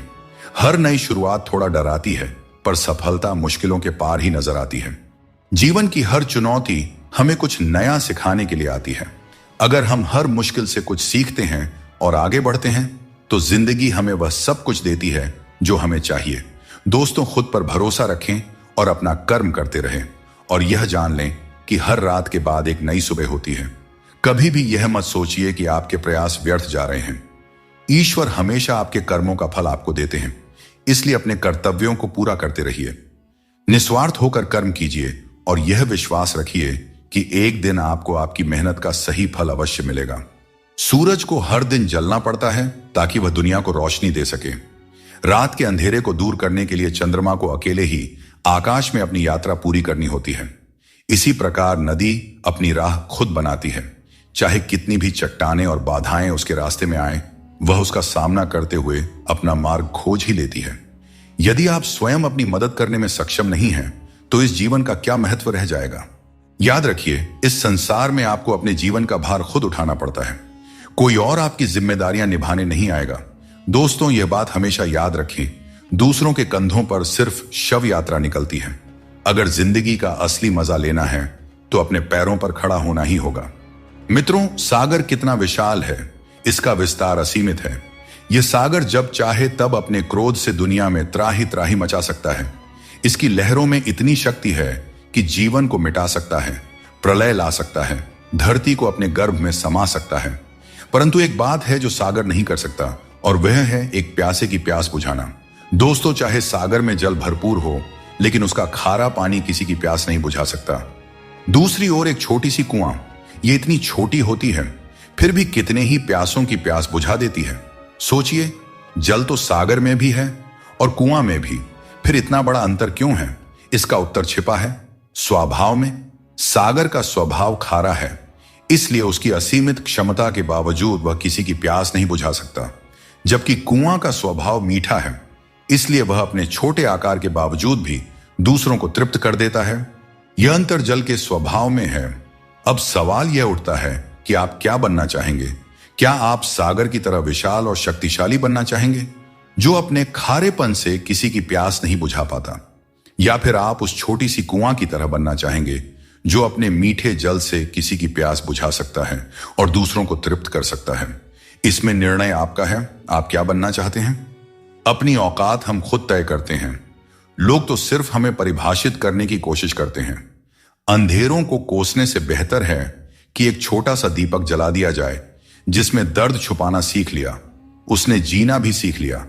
हर नई शुरुआत थोड़ा डराती है, पर सफलता मुश्किलों के पार ही नजर आती है। जीवन की हर चुनौती हमें कुछ नया सिखाने के लिए आती है। अगर हम हर मुश्किल से कुछ सीखते हैं और आगे बढ़ते हैं तो जिंदगी हमें वह सब कुछ देती है जो हमें चाहिए। दोस्तों, खुद पर भरोसा रखें और अपना कर्म करते रहें, और यह जान लें कि हर रात के बाद एक नई सुबह होती है। कभी भी यह मत सोचिए कि आपके प्रयास व्यर्थ जा रहे हैं। ईश्वर हमेशा आपके कर्मों का फल आपको देते हैं, इसलिए अपने कर्तव्यों को पूरा करते रहिए। निस्वार्थ होकर कर्म कीजिए और यह विश्वास रखिए कि एक दिन आपको आपकी मेहनत का सही फल अवश्य मिलेगा। सूरज को हर दिन जलना पड़ता है ताकि वह दुनिया को रोशनी दे सके। रात के अंधेरे को दूर करने के लिए चंद्रमा को अकेले ही आकाश में अपनी यात्रा पूरी करनी होती है। इसी प्रकार नदी अपनी राह खुद बनाती है। चाहे कितनी भी चट्टानें और बाधाएं उसके रास्ते में आए, वह उसका सामना करते हुए अपना मार्ग खोज ही लेती है। यदि आप स्वयं अपनी मदद करने में सक्षम नहीं हैं, तो इस जीवन का क्या महत्व रह जाएगा। याद रखिए, इस संसार में आपको अपने जीवन का भार खुद उठाना पड़ता है। कोई और आपकी जिम्मेदारियां निभाने नहीं आएगा। दोस्तों, यह बात हमेशा याद रखें, दूसरों के कंधों पर सिर्फ शव यात्रा निकलती है। अगर जिंदगी का असली मजा लेना है तो अपने पैरों पर खड़ा होना ही होगा। मित्रों, सागर कितना विशाल है, इसका विस्तार असीमित है। यह सागर जब चाहे तब अपने क्रोध से दुनिया में त्राही त्राही मचा सकता है। इसकी लहरों में इतनी शक्ति है कि जीवन को मिटा सकता है, प्रलय ला सकता है, धरती को अपने गर्भ में समा सकता है। परंतु एक बात है जो सागर नहीं कर सकता, और वह है एक प्यासे की प्यास बुझाना। दोस्तों, चाहे सागर में जल भरपूर हो, लेकिन उसका खारा पानी किसी की प्यास नहीं बुझा सकता। दूसरी ओर एक छोटी सी कुआं, ये इतनी छोटी होती है, फिर भी कितने ही प्यासों की प्यास बुझा देती है। सोचिए, जल तो सागर में भी है और कुआं में भी, फिर इतना बड़ा अंतर क्यों है? इसका उत्तर छिपा है स्वभाव में। सागर का स्वभाव खारा है, इसलिए उसकी असीमित क्षमता के बावजूद वह किसी की प्यास नहीं बुझा सकता। जबकि कुआं का स्वभाव मीठा है, इसलिए वह अपने छोटे आकार के बावजूद भी दूसरों को तृप्त कर देता है। यह अंतर जल के स्वभाव में है। अब सवाल यह उठता है कि आप क्या बनना चाहेंगे? क्या आप सागर की तरह विशाल और शक्तिशाली बनना चाहेंगे, जो अपने खारेपन से किसी की प्यास नहीं बुझा पाता? या फिर आप उस छोटी सी कुआं की तरह बनना चाहेंगे, जो अपने मीठे जल से किसी की प्यास बुझा सकता है और दूसरों को तृप्त कर सकता है? इसमें निर्णय आपका है। आप क्या बनना चाहते हैं? अपनी औकात हम खुद तय करते हैं। लोग तो सिर्फ हमें परिभाषित करने की कोशिश करते हैं। अंधेरों को कोसने से बेहतर है कि एक छोटा सा दीपक जला दिया जाए, जिसमें दर्द छुपाना सीख लिया, उसने जीना भी सीख लिया।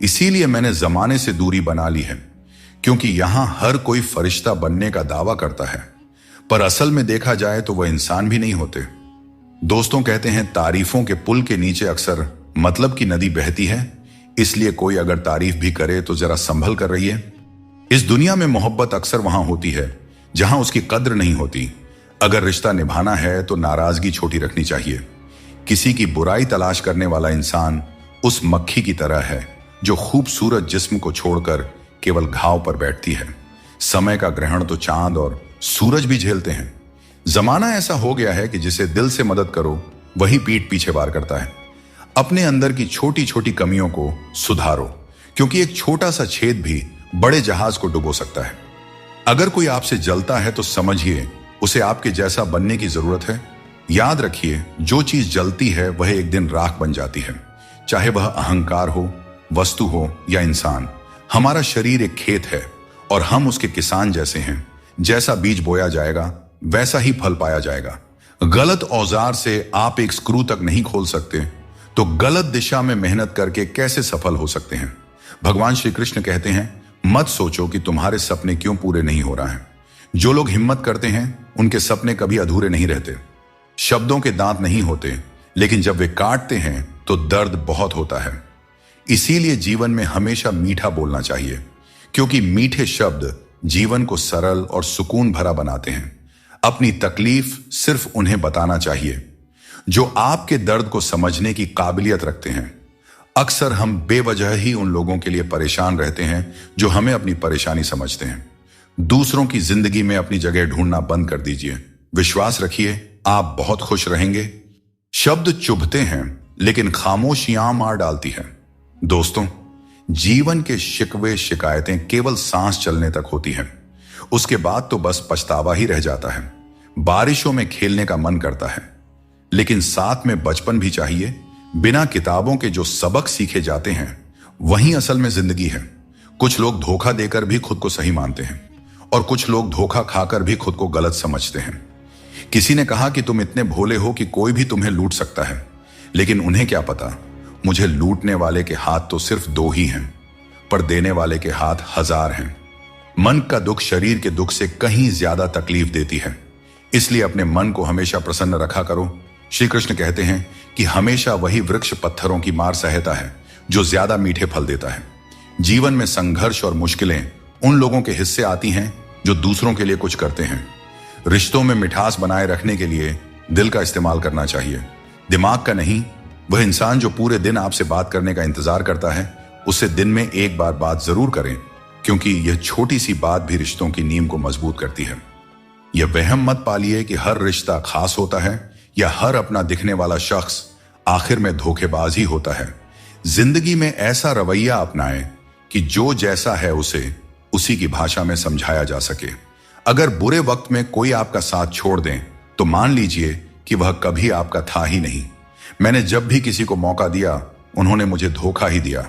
इसीलिए मैंने जमाने से दूरी बना ली है, क्योंकि यहां हर कोई फरिश्ता बनने का दावा करता है, पर असल में देखा जाए तो वह इंसान भी नहीं होते। दोस्तों कहते हैं, तारीफों के पुल के नीचे अक्सर मतलब की नदी बहती है, इसलिए कोई अगर तारीफ भी करे तो जरा संभल कर रहिए। इस दुनिया में मोहब्बत अक्सर वहां होती है जहां उसकी कद्र नहीं होती। अगर रिश्ता निभाना है तो नाराजगी छोटी रखनी चाहिए। किसी की बुराई तलाश करने वाला इंसान उस मक्खी की तरह है जो खूबसूरत जिस्म को छोड़कर केवल घाव पर बैठती है। समय का ग्रहण तो चांद और सूरज भी झेलते हैं। जमाना ऐसा हो गया है कि जिसे दिल से मदद करो वही पीठ पीछे वार करता है। अपने अंदर की छोटी छोटी कमियों को सुधारो, क्योंकि एक छोटा सा छेद भी बड़े जहाज को डुबो सकता है। अगर कोई आपसे जलता है तो समझिए उसे आपके जैसा बनने की जरूरत है। याद रखिए, जो चीज जलती है वह एक दिन राख बन जाती है, चाहे वह अहंकार हो, वस्तु हो या इंसान। हमारा शरीर एक खेत है और हम उसके किसान जैसे हैं। जैसा बीज बोया जाएगा वैसा ही फल पाया जाएगा। गलत औजार से आप एक स्क्रू तक नहीं खोल सकते, तो गलत दिशा में मेहनत करके कैसे सफल हो सकते हैं? भगवान श्री कृष्ण कहते हैं, मत सोचो कि तुम्हारे सपने क्यों पूरे नहीं हो रहे हैं। जो लोग हिम्मत करते हैं उनके सपने कभी अधूरे नहीं रहते। शब्दों के दांत नहीं होते, लेकिन जब वे काटते हैं तो दर्द बहुत होता है। इसीलिए जीवन में हमेशा मीठा बोलना चाहिए, क्योंकि मीठे शब्द जीवन को सरल और सुकून भरा बनाते हैं। अपनी तकलीफ सिर्फ उन्हें बताना चाहिए जो आपके दर्द को समझने की काबिलियत रखते हैं। अक्सर हम बेवजह ही उन लोगों के लिए परेशान रहते हैं जो हमें अपनी परेशानी समझते हैं। दूसरों की जिंदगी में अपनी जगह ढूंढना बंद कर दीजिए। विश्वास रखिए, आप बहुत खुश रहेंगे। शब्द चुभते हैं, लेकिन खामोशियां मार डालती है। दोस्तों, जीवन के शिकवे शिकायतें केवल सांस चलने तक होती हैं। उसके बाद तो बस पछतावा ही रह जाता है। बारिशों में खेलने का मन करता है, लेकिन साथ में बचपन भी चाहिए। बिना किताबों के जो सबक सीखे जाते हैं वही असल में जिंदगी है। कुछ लोग धोखा देकर भी खुद को सही मानते हैं और कुछ लोग धोखा खाकर भी खुद को गलत समझते हैं। किसी ने कहा कि तुम इतने भोले हो कि कोई भी तुम्हें लूट सकता है, लेकिन उन्हें क्या पता, मुझे लूटने वाले के हाथ तो सिर्फ 2 ही हैं, पर देने वाले के हाथ 1000 हैं। मन का दुख शरीर के दुख से कहीं ज्यादा तकलीफ देती है, इसलिए अपने मन को हमेशा प्रसन्न रखा करो। श्री कृष्ण कहते हैं कि हमेशा वही वृक्ष पत्थरों की मार सहता है जो ज्यादा मीठे फल देता है। जीवन में संघर्ष और मुश्किलें उन लोगों के हिस्से आती हैं जो दूसरों के लिए कुछ करते हैं। रिश्तों में मिठास बनाए रखने के लिए दिल का इस्तेमाल करना चाहिए, दिमाग का नहीं। वह इंसान जो पूरे दिन आपसे बात करने का इंतजार करता है, उससे दिन में एक बार बात जरूर करें, क्योंकि यह छोटी सी बात भी रिश्तों की नींव को मजबूत करती है। यह वहम मत पालिए कि हर रिश्ता खास होता है या हर अपना दिखने वाला शख्स आखिर में धोखेबाज ही होता है। जिंदगी में ऐसा रवैया अपनाएं कि जो जैसा है उसे उसी की भाषा में समझाया जा सके। अगर बुरे वक्त में कोई आपका साथ छोड़ दें तो मान लीजिए कि वह कभी आपका था ही नहीं। मैंने जब भी किसी को मौका दिया, उन्होंने मुझे धोखा ही दिया।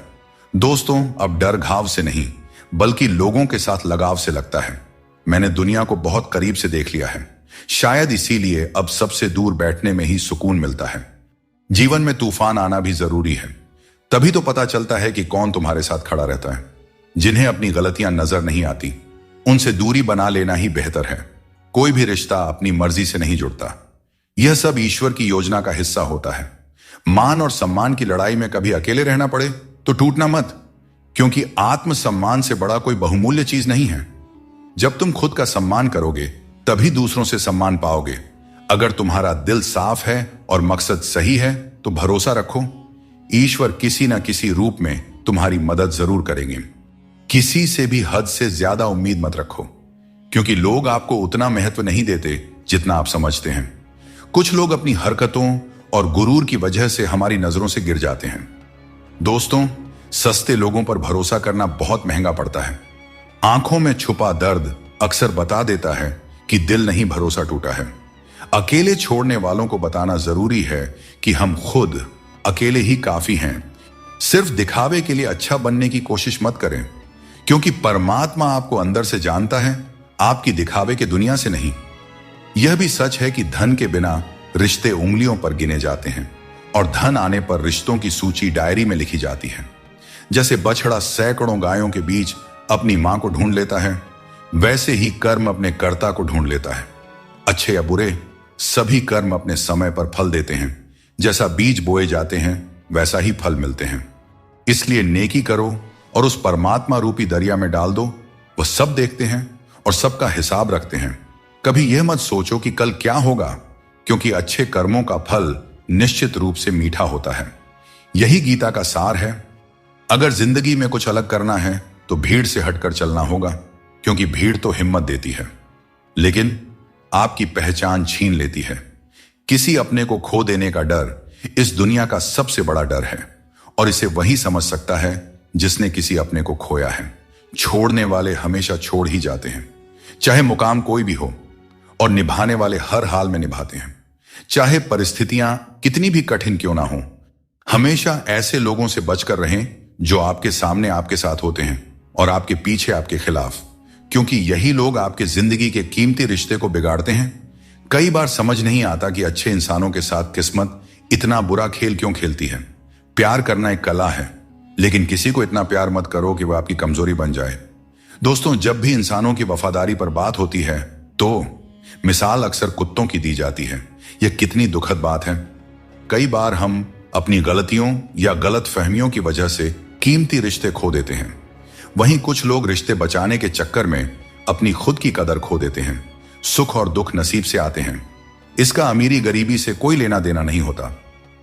दोस्तों, अब डर घाव से नहीं बल्कि लोगों के साथ लगाव से लगता है। मैंने दुनिया को बहुत करीब से देख लिया है, शायद इसीलिए अब सबसे दूर बैठने में ही सुकून मिलता है। जीवन में तूफान आना भी जरूरी है, तभी तो पता चलता है कि कौन तुम्हारे साथ खड़ा रहता है। जिन्हें अपनी गलतियां नजर नहीं आती, उनसे दूरी बना लेना ही बेहतर है। कोई भी रिश्ता अपनी मर्जी से नहीं जुड़ता, यह सब ईश्वर की योजना का हिस्सा होता है। मान और सम्मान की लड़ाई में कभी अकेले रहना पड़े तो टूटना मत, क्योंकि आत्मसम्मान से बड़ा कोई बहुमूल्य चीज नहीं है। जब तुम खुद का सम्मान करोगे तभी दूसरों से सम्मान पाओगे। अगर तुम्हारा दिल साफ है और मकसद सही है तो भरोसा रखो, ईश्वर किसी न किसी रूप में तुम्हारी मदद जरूर करेंगे। किसी से भी हद से ज्यादा उम्मीद मत रखो, क्योंकि लोग आपको उतना महत्व नहीं देते जितना आप समझते हैं। कुछ लोग अपनी हरकतों और गुरूर की वजह से हमारी नजरों से गिर जाते हैं। दोस्तों, सस्ते लोगों पर भरोसा करना बहुत महंगा पड़ता है। आंखों में छुपा दर्द अक्सर बता देता है कि दिल नहीं भरोसा टूटा है। अकेले छोड़ने वालों को बताना जरूरी है कि हम खुद अकेले ही काफी हैं। सिर्फ दिखावे के लिए अच्छा बनने की कोशिश मत करें, क्योंकि परमात्मा आपको अंदर से जानता है, आपकी दिखावे के दुनिया से नहीं। यह भी सच है कि धन के बिना रिश्ते उंगलियों पर गिने जाते हैं और धन आने पर रिश्तों की सूची डायरी में लिखी जाती है। जैसे बछड़ा सैकड़ों गायों के बीच अपनी मां को ढूंढ लेता है, वैसे ही कर्म अपने कर्ता को ढूंढ लेता है। अच्छे या बुरे, सभी कर्म अपने समय पर फल देते हैं। जैसा बीज बोए जाते हैं वैसा ही फल मिलते हैं। इसलिए नेकी करो और उस परमात्मा रूपी दरिया में डाल दो। वह सब देखते हैं और सबका हिसाब रखते हैं। कभी यह मत सोचो कि कल क्या होगा, क्योंकि अच्छे कर्मों का फल निश्चित रूप से मीठा होता है। यही गीता का सार है। अगर जिंदगी में कुछ अलग करना है तो भीड़ से हटकर चलना होगा, क्योंकि भीड़ तो हिम्मत देती है लेकिन आपकी पहचान छीन लेती है। किसी अपने को खो देने का डर इस दुनिया का सबसे बड़ा डर है, और इसे वही समझ सकता है जिसने किसी अपने को खोया है। छोड़ने वाले हमेशा छोड़ ही जाते हैं, चाहे मुकाम कोई भी हो, और निभाने वाले हर हाल में निभाते हैं, चाहे परिस्थितियां कितनी भी कठिन क्यों ना हो। हमेशा ऐसे लोगों से बचकर रहें जो आपके सामने आपके साथ होते हैं और आपके पीछे आपके खिलाफ, क्योंकि यही लोग आपके जिंदगी के कीमती रिश्ते को बिगाड़ते हैं। कई बार समझ नहीं आता कि अच्छे इंसानों के साथ किस्मत इतना बुरा खेल क्यों खेलती है। प्यार करना एक कला है, लेकिन किसी को इतना प्यार मत करो कि वह आपकी कमजोरी बन जाए। दोस्तों, जब भी इंसानों की वफादारी पर बात होती है तो मिसाल अक्सर कुत्तों की दी जाती है। यह कितनी दुखद बात है। कई बार हम अपनी गलतियों या गलत फहमियों की वजह से कीमती रिश्ते खो देते हैं। वहीं कुछ लोग रिश्ते बचाने के चक्कर में अपनी खुद की कदर खो देते हैं। सुख और दुख नसीब से आते हैं, इसका अमीरी गरीबी से कोई लेना देना नहीं होता।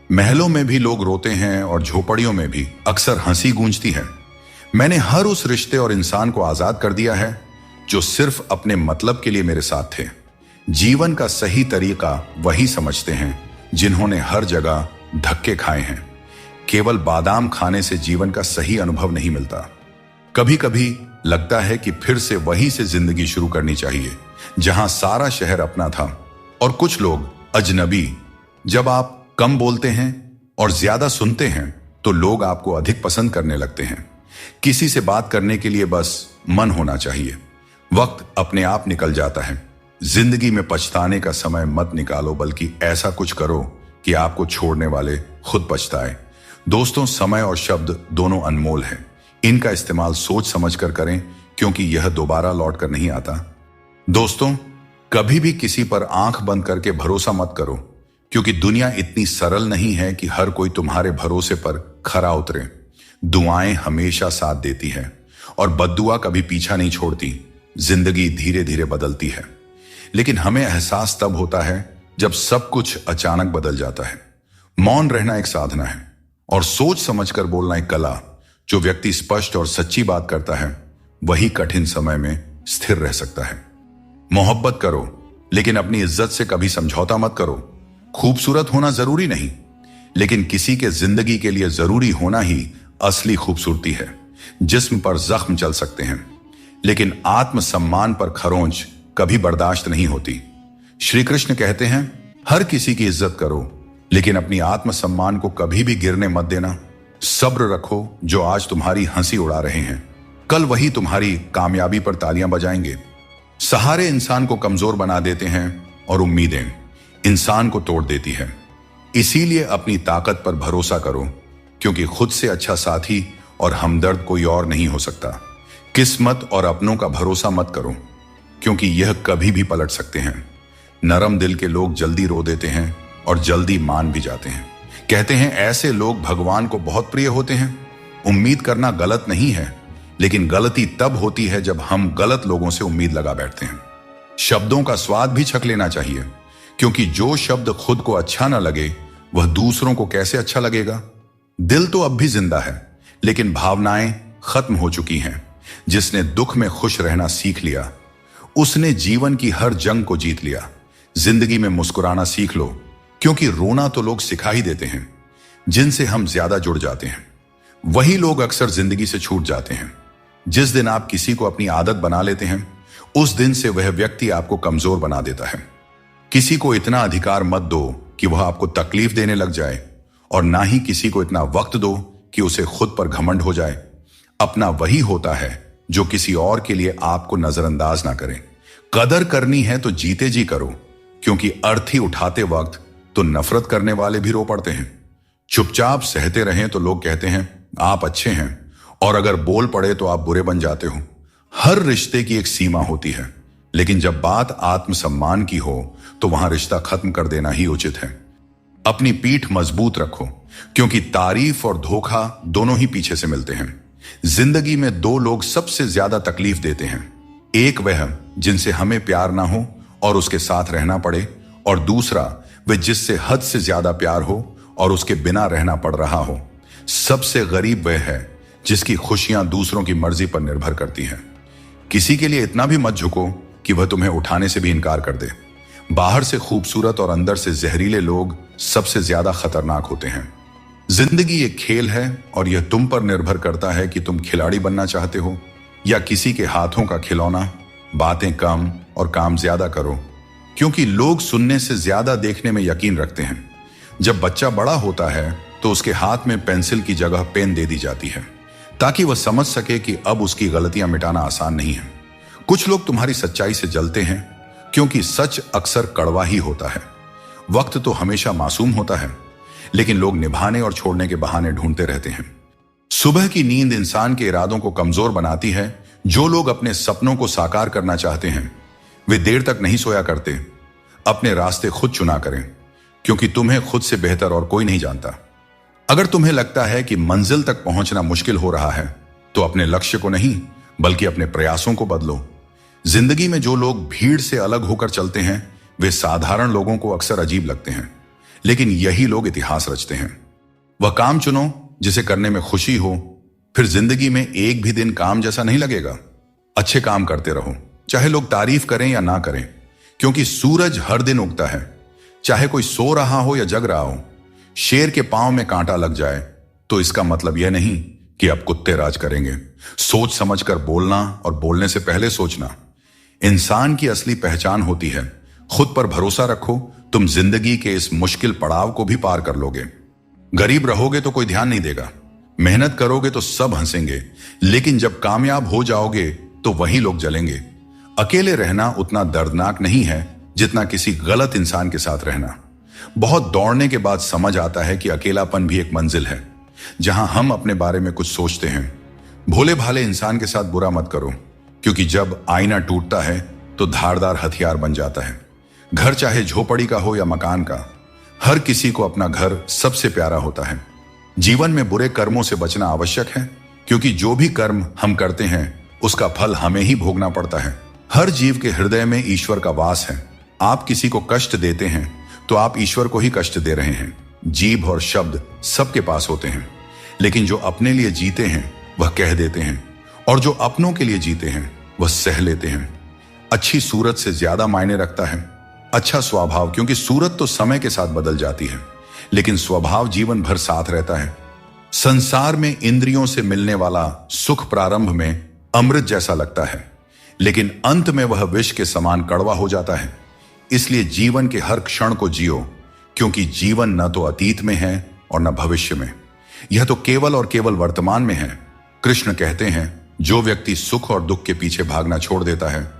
महलों में भी लोग रोते हैं और झोपड़ियों में भी अक्सर हंसी गूंजती है। मैंने हर उस रिश्ते और इंसान को आजाद कर दिया है जो सिर्फ अपने मतलब के लिए मेरे साथ थे। जीवन का सही तरीका वही समझते हैं जिन्होंने हर जगह धक्के खाए हैं। केवल बादाम खाने से जीवन का सही अनुभव नहीं मिलता। कभी कभी लगता है कि फिर से वहीं से जिंदगी शुरू करनी चाहिए जहां सारा शहर अपना था और कुछ लोग अजनबी। जब आप कम बोलते हैं और ज्यादा सुनते हैं तो लोग आपको अधिक पसंद करने लगते हैं। किसी से बात करने के लिए बस मन होना चाहिए। वक्त अपने आप निकल जाता है। जिंदगी में पछताने का समय मत निकालो, बल्कि ऐसा कुछ करो कि आपको छोड़ने वाले खुद पछताए। दोस्तों, समय और शब्द दोनों अनमोल हैं। इनका इस्तेमाल सोच समझ कर करें, क्योंकि यह दोबारा लौट कर नहीं आता। दोस्तों, कभी भी किसी पर आंख बंद करके भरोसा मत करो, क्योंकि दुनिया इतनी सरल नहीं है कि हर कोई तुम्हारे भरोसे पर खरा उतरे। दुआएं हमेशा साथ देती हैं और बद्दुआ कभी पीछा नहीं छोड़ती। जिंदगी धीरे धीरे बदलती है, लेकिन हमें एहसास तब होता है जब सब कुछ अचानक बदल जाता है। मौन रहना एक साधना है और सोच समझकर बोलना एक कला। जो व्यक्ति स्पष्ट और सच्ची बात करता है, वही कठिन समय में स्थिर रह सकता है। मोहब्बत करो, लेकिन अपनी इज्जत से कभी समझौता मत करो। खूबसूरत होना जरूरी नहीं, लेकिन किसी के जिंदगी के लिए जरूरी होना ही असली खूबसूरती है। जिस्म पर जख्म चल सकते हैं, लेकिन आत्मसम्मान पर खरोंच कभी बर्दाश्त नहीं होती। श्री कृष्ण कहते हैं, हर किसी की इज्जत करो, लेकिन अपनी आत्मसम्मान को कभी भी गिरने मत देना। सब्र रखो, जो आज तुम्हारी हंसी उड़ा रहे हैं, कल वही तुम्हारी कामयाबी पर तालियां बजाएंगे। सहारे इंसान को कमजोर बना देते हैं और उम्मीदें इंसान को तोड़ देती है। इसीलिए अपनी ताकत पर भरोसा करो, क्योंकि खुद से अच्छा साथी और हमदर्द कोई और नहीं हो सकता। किस्मत और अपनों का भरोसा मत करो, क्योंकि यह कभी भी पलट सकते हैं। नरम दिल के लोग जल्दी रो देते हैं और जल्दी मान भी जाते हैं। कहते हैं ऐसे लोग भगवान को बहुत प्रिय होते हैं। उम्मीद करना गलत नहीं है, लेकिन गलती तब होती है जब हम गलत लोगों से उम्मीद लगा बैठते हैं। शब्दों का स्वाद भी छक लेना चाहिए, क्योंकि जो शब्द खुद को अच्छा ना लगे, वह दूसरों को कैसे अच्छा लगेगा। दिल तो अब भी जिंदा है, लेकिन भावनाएं खत्म हो चुकी हैं। जिसने दुख में खुश रहना सीख लिया, उसने जीवन की हर जंग को जीत लिया। जिंदगी में मुस्कुराना सीख लो, क्योंकि रोना तो लोग सिखा ही देते हैं। जिनसे हम ज्यादा जुड़ जाते हैं, वही लोग अक्सर जिंदगी से छूट जाते हैं। जिस दिन आप किसी को अपनी आदत बना लेते हैं, उस दिन से वह व्यक्ति आपको कमजोर बना देता है। किसी को इतना अधिकार मत दो कि वह आपको तकलीफ देने लग जाए, और ना ही किसी को इतना वक्त दो कि उसे खुद पर घमंड हो जाए। अपना वही होता है जो किसी और के लिए आपको नजरअंदाज ना करे। कदर करनी है तो जीते जी करो, क्योंकि अर्थी उठाते वक्त तो नफरत करने वाले भी रो पड़ते हैं। चुपचाप सहते रहें तो लोग कहते हैं आप अच्छे हैं, और अगर बोल पड़े तो आप बुरे बन जाते हो। हर रिश्ते की एक सीमा होती है, लेकिन जब बात आत्मसम्मान की हो तो वहां रिश्ता खत्म कर देना ही उचित है। अपनी पीठ मजबूत रखो, क्योंकि तारीफ और धोखा दोनों ही पीछे से मिलते हैं। जिंदगी में दो लोग सबसे ज्यादा तकलीफ देते हैं। एक वह जिनसे हमें प्यार ना हो और उसके साथ रहना पड़े, और दूसरा वह जिससे हद से ज्यादा प्यार हो और उसके बिना रहना पड़ रहा हो। सबसे गरीब वह है जिसकी खुशियां दूसरों की मर्जी पर निर्भर करती हैं। किसी के लिए इतना भी मत झुको कि वह तुम्हें उठाने से भी इनकार कर दे। बाहर से खूबसूरत और अंदर से जहरीले लोग सबसे ज्यादा खतरनाक होते हैं। जिंदगी एक खेल है, और यह तुम पर निर्भर करता है कि तुम खिलाड़ी बनना चाहते हो या किसी के हाथों का खिलौना। बातें कम और काम ज्यादा करो, क्योंकि लोग सुनने से ज्यादा देखने में यकीन रखते हैं। जब बच्चा बड़ा होता है तो उसके हाथ में पेंसिल की जगह पेन दे दी जाती है, ताकि वह समझ सके कि अब उसकी गलतियां मिटाना आसान नहीं है। कुछ लोग तुम्हारी सच्चाई से जलते हैं, क्योंकि सच अक्सर कड़वा ही होता है। वक्त तो हमेशा मासूम होता है, लेकिन लोग निभाने और छोड़ने के बहाने ढूंढते रहते हैं। सुबह की नींद इंसान के इरादों को कमजोर बनाती है। जो लोग अपने सपनों को साकार करना चाहते हैं, वे देर तक नहीं सोया करते। अपने रास्ते खुद चुना करें, क्योंकि तुम्हें खुद से बेहतर और कोई नहीं जानता। अगर तुम्हें लगता है कि मंजिल तक पहुंचना मुश्किल हो रहा है, तो अपने लक्ष्य को नहीं, बल्कि अपने प्रयासों को बदलो। जिंदगी में जो लोग भीड़ से अलग होकर चलते हैं, वे साधारण लोगों को अक्सर अजीब लगते हैं, लेकिन यही लोग इतिहास रचते हैं। वह काम चुनो जिसे करने में खुशी हो, फिर जिंदगी में एक भी दिन काम जैसा नहीं लगेगा। अच्छे काम करते रहो, चाहे लोग तारीफ करें या ना करें, क्योंकि सूरज हर दिन उगता है, चाहे कोई सो रहा हो या जग रहा हो। शेर के पांव में कांटा लग जाए तो इसका मतलब यह नहीं कि अब कुत्ते राज करेंगे। सोच समझकर बोलना और बोलने से पहले सोचना इंसान की असली पहचान होती है। खुद पर भरोसा रखो, तुम जिंदगी के इस मुश्किल पड़ाव को भी पार कर लोगे। गरीब रहोगे तो कोई ध्यान नहीं देगा, मेहनत करोगे तो सब हंसेंगे, लेकिन जब कामयाब हो जाओगे तो वही लोग जलेंगे। अकेले रहना उतना दर्दनाक नहीं है जितना किसी गलत इंसान के साथ रहना। बहुत दौड़ने के बाद समझ आता है कि अकेलापन भी एक मंजिल है जहां हम अपने बारे में कुछ सोचते हैं। भोले भाले इंसान के साथ बुरा मत करो, क्योंकि जब आईना टूटता है तो धारदार हथियार बन जाता है। घर चाहे झोपड़ी का हो या मकान का, हर किसी को अपना घर सबसे प्यारा होता है। जीवन में बुरे कर्मों से बचना आवश्यक है, क्योंकि जो भी कर्म हम करते हैं उसका फल हमें ही भोगना पड़ता है। हर जीव के हृदय में ईश्वर का वास है। आप किसी को कष्ट देते हैं तो आप ईश्वर को ही कष्ट दे रहे हैं। जीभ और शब्द सबके पास होते हैं, लेकिन जो अपने लिए जीते हैं वह कह देते हैं, और जो अपनों के लिए जीते हैं वह सह लेते हैं। अच्छी सूरत से ज्यादा मायने रखता है अच्छा स्वभाव, क्योंकि सूरत तो समय के साथ बदल जाती है, लेकिन स्वभाव जीवन भर साथ रहता है। संसार में इंद्रियों से मिलने वाला सुख प्रारंभ में अमृत जैसा लगता है, लेकिन अंत में वह विष के समान कड़वा हो जाता है। इसलिए जीवन के हर क्षण को जियो, क्योंकि जीवन न तो अतीत में है और न भविष्य में, यह तो केवल और केवल वर्तमान में है। कृष्ण कहते हैं, जो व्यक्ति सुख और दुख के पीछे भागना छोड़ देता है,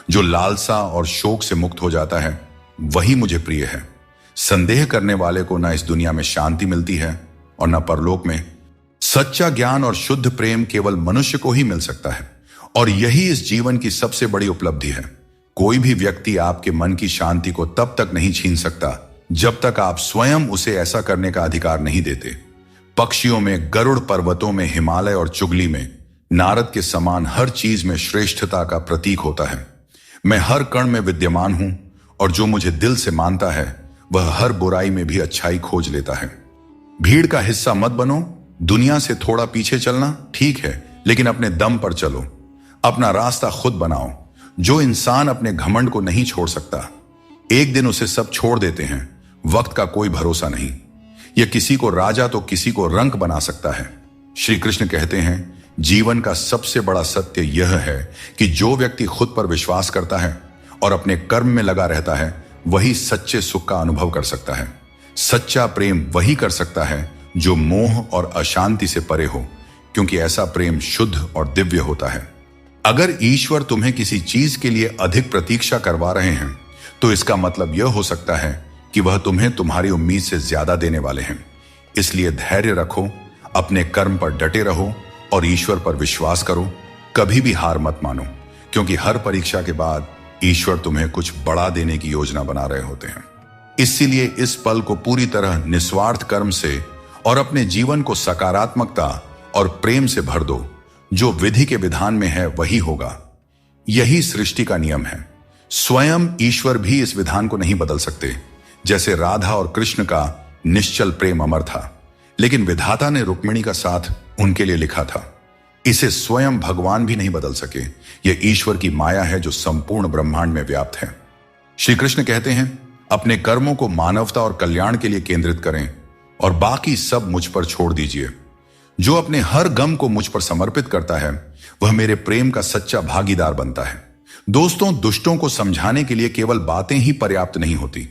जो लालसा और शोक से मुक्त हो जाता है, वही मुझे प्रिय है। संदेह करने वाले को न इस दुनिया में शांति मिलती है और न परलोक में। सच्चा ज्ञान और शुद्ध प्रेम केवल मनुष्य को ही मिल सकता है, और यही इस जीवन की सबसे बड़ी उपलब्धि है। कोई भी व्यक्ति आपके मन की शांति को तब तक नहीं छीन सकता जब तक आप स्वयं उसे ऐसा करने का अधिकार नहीं देते। पक्षियों में गरुड़, पर्वतों में हिमालय और चुगली में नारद के समान हर चीज में श्रेष्ठता का प्रतीक होता है। मैं हर कण में विद्यमान हूं, और जो मुझे दिल से मानता है वह हर बुराई में भी अच्छाई खोज लेता है। भीड़ का हिस्सा मत बनो। दुनिया से थोड़ा पीछे चलना ठीक है, लेकिन अपने दम पर चलो। अपना रास्ता खुद बनाओ। जो इंसान अपने घमंड को नहीं छोड़ सकता, एक दिन उसे सब छोड़ देते हैं। वक्त का कोई भरोसा नहीं। यह किसी को राजा तो किसी को रंक बना सकता है। श्री कृष्ण कहते हैं, जीवन का सबसे बड़ा सत्य यह है कि जो व्यक्ति खुद पर विश्वास करता है और अपने कर्म में लगा रहता है, वही सच्चे सुख का अनुभव कर सकता है। सच्चा प्रेम वही कर सकता है जो मोह और अशांति से परे हो, क्योंकि ऐसा प्रेम शुद्ध और दिव्य होता है। अगर ईश्वर तुम्हें किसी चीज के लिए अधिक प्रतीक्षा करवा रहे हैं, तो इसका मतलब यह हो सकता है कि वह तुम्हें तुम्हारी उम्मीद से ज्यादा देने वाले हैं। इसलिए धैर्य रखो, अपने कर्म पर डटे रहो और ईश्वर पर विश्वास करो। कभी भी हार मत मानो, क्योंकि हर परीक्षा के बाद ईश्वर तुम्हें कुछ बड़ा देने की योजना बना रहे होते हैं। इसीलिए इस पल को पूरी तरह निस्वार्थ कर्म से और अपने जीवन को सकारात्मकता और प्रेम से भर दो। जो विधि के विधान में है वही होगा। यही सृष्टि का नियम है। स्वयं ईश्वर भी इस विधान को नहीं बदल सकते। जैसे राधा और कृष्ण का निश्चल प्रेम अमर था, लेकिन विधाता ने रुक्मिणी का साथ उनके लिए लिखा था। इसे स्वयं भगवान भी नहीं बदल सके। यह ईश्वर की माया है जो संपूर्ण ब्रह्मांड में व्याप्त है। श्री कृष्ण कहते हैं, अपने कर्मों को मानवता और कल्याण के लिए केंद्रित करें और बाकी सब मुझ पर छोड़ दीजिए। जो अपने हर गम को मुझ पर समर्पित करता है, वह मेरे प्रेम का सच्चा भागीदार बनता है। दोस्तों, दुष्टों को समझाने के लिए केवल बातें ही पर्याप्त नहीं होती।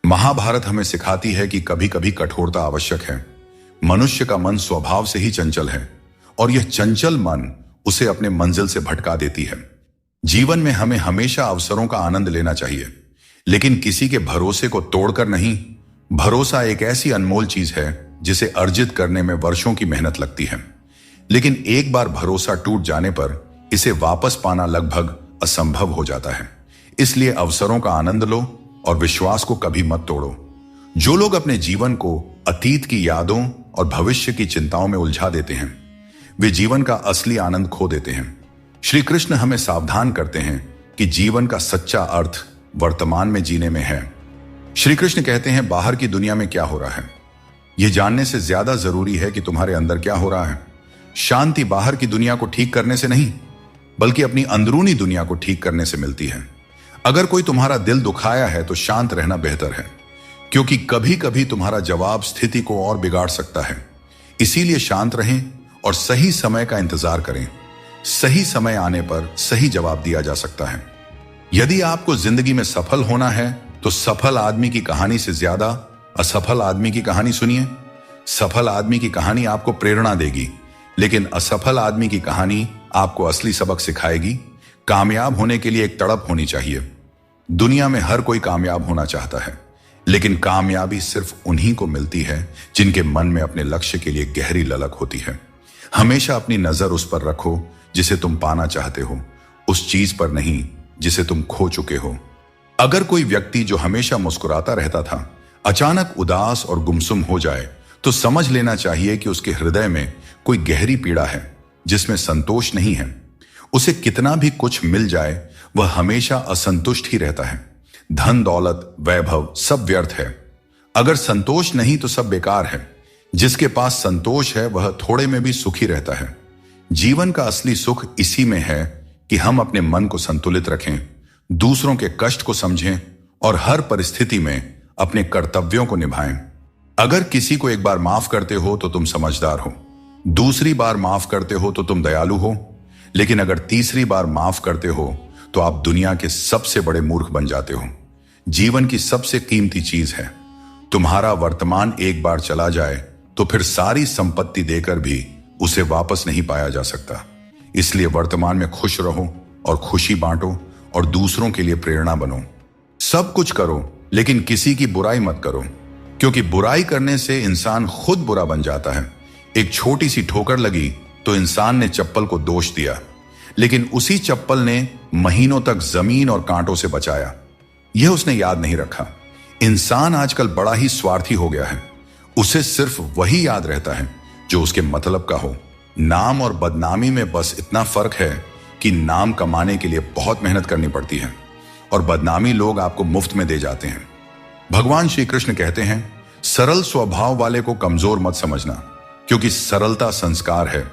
महाभारत हमें सिखाती है कि कभी कभी कठोरता आवश्यक है। मनुष्य का मन स्वभाव से ही चंचल है, और यह चंचल मन उसे अपने मंजिल से भटका देती है। जीवन में हमें हमेशा अवसरों का आनंद लेना चाहिए, लेकिन किसी के भरोसे को तोड़कर नहीं। भरोसा एक ऐसी अनमोल चीज है जिसे अर्जित करने में वर्षों की मेहनत लगती है, लेकिन एक बार भरोसा टूट जाने पर इसे वापस पाना लगभग असंभव हो जाता है। इसलिए अवसरों का आनंद लो और विश्वास को कभी मत तोड़ो। जो लोग अपने जीवन को अतीत की यादों और भविष्य की चिंताओं में उलझा देते हैं, वे जीवन का असली आनंद खो देते हैं। श्री कृष्ण हमें सावधान करते हैं कि जीवन का सच्चा अर्थ वर्तमान में जीने में है। श्री कृष्ण कहते हैं, बाहर की दुनिया में क्या हो रहा है यह जानने से ज्यादा जरूरी है कि तुम्हारे अंदर क्या हो रहा है। शांति बाहर की दुनिया को ठीक करने से नहीं, बल्कि अपनी अंदरूनी दुनिया को ठीक करने से मिलती है। अगर कोई तुम्हारा दिल दुखाया है तो शांत रहना बेहतर है, क्योंकि कभी कभी तुम्हारा जवाब स्थिति को और बिगाड़ सकता है। इसीलिए शांत रहें और सही समय का इंतजार करें। सही समय आने पर सही जवाब दिया जा सकता है। यदि आपको जिंदगी में सफल होना है तो सफल आदमी की कहानी से ज्यादा असफल आदमी की कहानी सुनिए। सफल आदमी की कहानी आपको प्रेरणा देगी, लेकिन असफल आदमी की कहानी आपको असली सबक सिखाएगी। कामयाब होने के लिए एक तड़प होनी चाहिए। दुनिया में हर कोई कामयाब होना चाहता है, लेकिन कामयाबी सिर्फ उन्हीं को मिलती है जिनके मन में अपने लक्ष्य के लिए गहरी ललक होती है। हमेशा अपनी नजर उस पर रखो जिसे तुम पाना चाहते हो, उस चीज पर नहीं जिसे तुम खो चुके हो। अगर कोई व्यक्ति जो हमेशा मुस्कुराता रहता था अचानक उदास और गुमसुम हो जाए, तो समझ लेना चाहिए कि उसके हृदय में कोई गहरी पीड़ा है जिसमें संतोष नहीं है। उसे कितना भी कुछ मिल जाए, वह हमेशा असंतुष्ट ही रहता है। धन दौलत वैभव सब व्यर्थ है। अगर संतोष नहीं तो सब बेकार है। जिसके पास संतोष है वह थोड़े में भी सुखी रहता है। जीवन का असली सुख इसी में है कि हम अपने मन को संतुलित रखें, दूसरों के कष्ट को समझें और हर परिस्थिति में अपने कर्तव्यों को निभाएं। अगर किसी को एक बार माफ करते हो तो तुम समझदार हो, दूसरी बार माफ करते हो तो तुम दयालु हो, लेकिन अगर तीसरी बार माफ करते हो तो आप दुनिया के सबसे बड़े मूर्ख बन जाते हो। जीवन की सबसे कीमती चीज है। तुम्हारा वर्तमान एक बार चला जाए तो फिर सारी संपत्ति देकर भी उसे वापस नहीं पाया जा सकता। इसलिए वर्तमान में खुश रहो और खुशी बांटो और दूसरों के लिए प्रेरणा बनो। सब कुछ करो लेकिन किसी की बुराई मत करो, क्योंकि बुराई करने से इंसान खुद बुरा बन जाता है। एक छोटी सी ठोकर लगी तो इंसान ने चप्पल को दोष दिया, लेकिन उसी चप्पल ने महीनों तक जमीन और कांटों से बचाया। यह उसने याद नहीं रखा। इंसान आजकल बड़ा ही स्वार्थी हो गया है। उसे सिर्फ वही याद रहता है जो उसके मतलब का हो। नाम और बदनामी में बस इतना फर्क है कि नाम कमाने के लिए बहुत मेहनत करनी पड़ती है और बदनामी लोग आपको मुफ्त में दे जाते हैं। भगवान श्री कृष्ण कहते हैं, सरल स्वभाव वाले को कमजोर मत समझना, क्योंकि सरलता संस्कार है।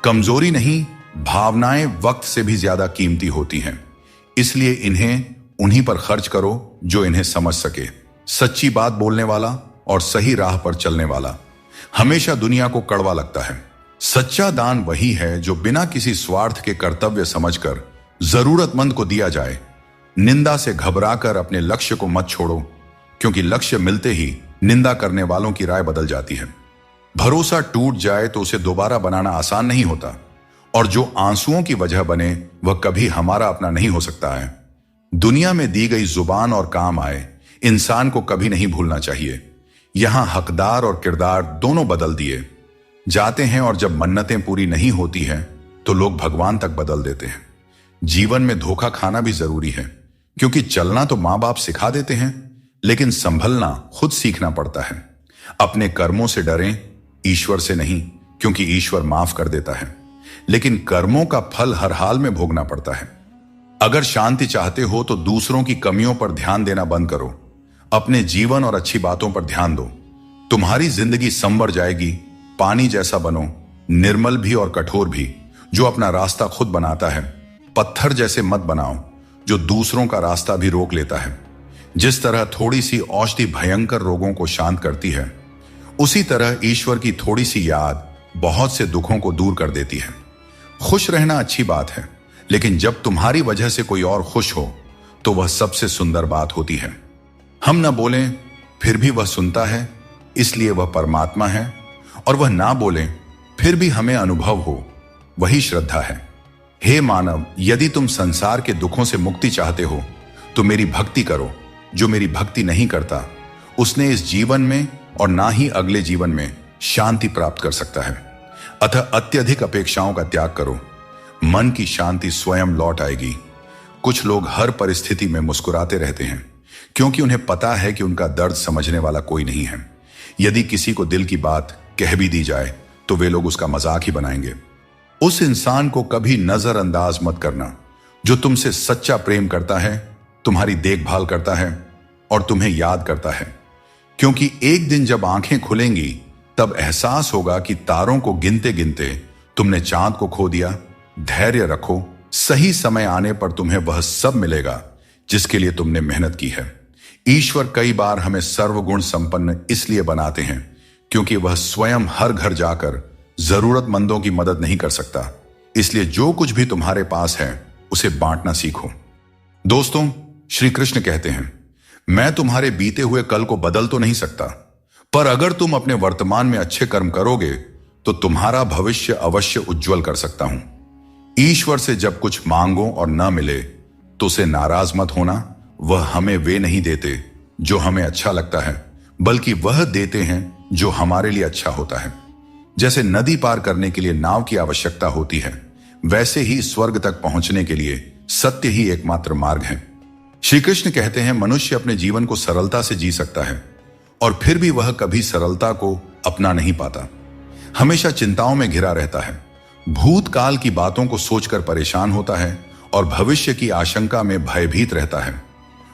कमजोरी नहीं, भावनाएं वक्त से भी ज्यादा कीमती होती हैं। इसलिए इन्हें उन्हीं पर खर्च करो जो इन्हें समझ सके। सच्ची बात बोलने वाला और सही राह पर चलने वाला हमेशा दुनिया को कड़वा लगता है। सच्चा दान वही है जो बिना किसी स्वार्थ के कर्तव्य समझकर जरूरतमंद को दिया जाए। निंदा से घबराकर अपने लक्ष्य को मत छोड़ो, क्योंकि लक्ष्य मिलते ही निंदा करने वालों की राय बदल जाती है। भरोसा टूट जाए तो उसे दोबारा बनाना आसान नहीं होता, और जो आंसुओं की वजह बने वह कभी हमारा अपना नहीं हो सकता है। दुनिया में दी गई जुबान और काम आए इंसान को कभी नहीं भूलना चाहिए। यहां हकदार और किरदार दोनों बदल दिए जाते हैं, और जब मन्नतें पूरी नहीं होती हैं तो लोग भगवान तक बदल देते हैं। जीवन में धोखा खाना भी जरूरी है, क्योंकि चलना तो मां बाप सिखा देते हैं, लेकिन संभलना खुद सीखना पड़ता है। अपने कर्मों से डरें, ईश्वर से नहीं, क्योंकि ईश्वर माफ कर देता है, लेकिन कर्मों का फल हर हाल में भोगना पड़ता है। अगर शांति चाहते हो तो दूसरों की कमियों पर ध्यान देना बंद करो। अपने जीवन और अच्छी बातों पर ध्यान दो। तुम्हारी जिंदगी संवर जाएगी। पानी जैसा बनो, निर्मल भी और कठोर भी, जो अपना रास्ता खुद बनाता है। पत्थर जैसे मत बनाओ जो दूसरों का रास्ता भी रोक लेता है। जिस तरह थोड़ी सी औषधि भयंकर रोगों को शांत करती है, उसी तरह ईश्वर की थोड़ी सी याद बहुत से दुखों को दूर कर देती है। खुश रहना अच्छी बात है, लेकिन जब तुम्हारी वजह से कोई और खुश हो तो वह सबसे सुंदर बात होती है। हम न बोलें फिर भी वह सुनता है, इसलिए वह परमात्मा है, और वह ना बोलें फिर भी हमें अनुभव हो, वही श्रद्धा है। हे मानव, यदि तुम संसार के दुखों से मुक्ति चाहते हो तो मेरी भक्ति करो। जो मेरी भक्ति नहीं करता उसने इस जीवन में और ना ही अगले जीवन में शांति प्राप्त कर सकता है। अतः अत्यधिक अपेक्षाओं का त्याग करो। मन की शांति स्वयं लौट आएगी। कुछ लोग हर परिस्थिति में मुस्कुराते रहते हैं, क्योंकि उन्हें पता है कि उनका दर्द समझने वाला कोई नहीं है। यदि किसी को दिल की बात कह भी दी जाए तो वे लोग उसका मजाक ही बनाएंगे। उस इंसान को कभी नजरअंदाज मत करना जो तुमसे सच्चा प्रेम करता है, तुम्हारी देखभाल करता है और तुम्हें याद करता है। क्योंकि एक दिन जब आंखें खुलेंगी तब एहसास होगा कि तारों को गिनते गिनते तुमने चांद को खो दिया। धैर्य रखो, सही समय आने पर तुम्हें वह सब मिलेगा जिसके लिए तुमने मेहनत की है। ईश्वर कई बार हमें सर्वगुण संपन्न इसलिए बनाते हैं क्योंकि वह स्वयं हर घर जाकर जरूरतमंदों की मदद नहीं कर सकता। इसलिए जो कुछ भी तुम्हारे पास है उसे बांटना सीखो। दोस्तों, श्री कृष्ण कहते हैं, मैं तुम्हारे बीते हुए कल को बदल तो नहीं सकता, पर अगर तुम अपने वर्तमान में अच्छे कर्म करोगे तो तुम्हारा भविष्य अवश्य उज्जवल कर सकता हूं। ईश्वर से जब कुछ मांगो और न मिले तो उसे नाराज मत होना। वह हमें वे नहीं देते जो हमें अच्छा लगता है, बल्कि वह देते हैं जो हमारे लिए अच्छा होता है। जैसे नदी पार करने के लिए नाव की आवश्यकता होती है, वैसे ही स्वर्ग तक पहुंचने के लिए सत्य ही एकमात्र मार्ग है। श्री कृष्ण कहते हैं, मनुष्य अपने जीवन को सरलता से जी सकता है और फिर भी वह कभी सरलता को अपना नहीं पाता। हमेशा चिंताओं में घिरा रहता है, भूतकाल की बातों को सोचकर परेशान होता है और भविष्य की आशंका में भयभीत रहता है।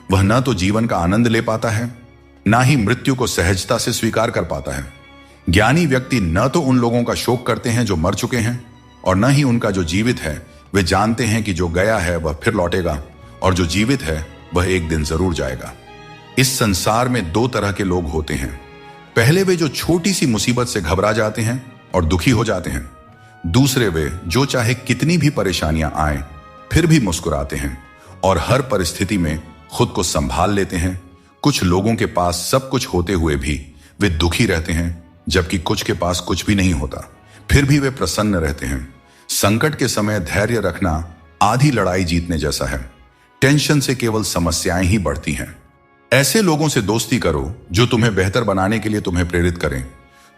वह न तो जीवन का आनंद ले पाता है, ना ही मृत्यु को सहजता से स्वीकार कर पाता है। ज्ञानी व्यक्ति न तो उन लोगों का शोक करते हैं जो मर चुके हैं, और न ही उनका जो जीवित है। वे जानते हैं कि जो गया है वह फिर लौटेगा, और जो जीवित है वह एक दिन जरूर जाएगा। इस संसार में दो तरह के लोग होते हैं। पहले वे जो छोटी सी मुसीबत से घबरा जाते हैं और दुखी हो जाते हैं। दूसरे वे जो चाहे कितनी भी परेशानियां आए फिर भी मुस्कुराते हैं और हर परिस्थिति में खुद को संभाल लेते हैं। कुछ लोगों के पास सब कुछ होते हुए भी वे दुखी रहते हैं, जबकि कुछ के पास कुछ भी नहीं होता, फिर भी वे प्रसन्न रहते हैं। संकट के समय धैर्य रखना आधी लड़ाई जीतने जैसा है। टेंशन से केवल समस्याएं ही बढ़ती हैं। ऐसे लोगों से दोस्ती करो जो तुम्हें बेहतर बनाने के लिए तुम्हें प्रेरित करें,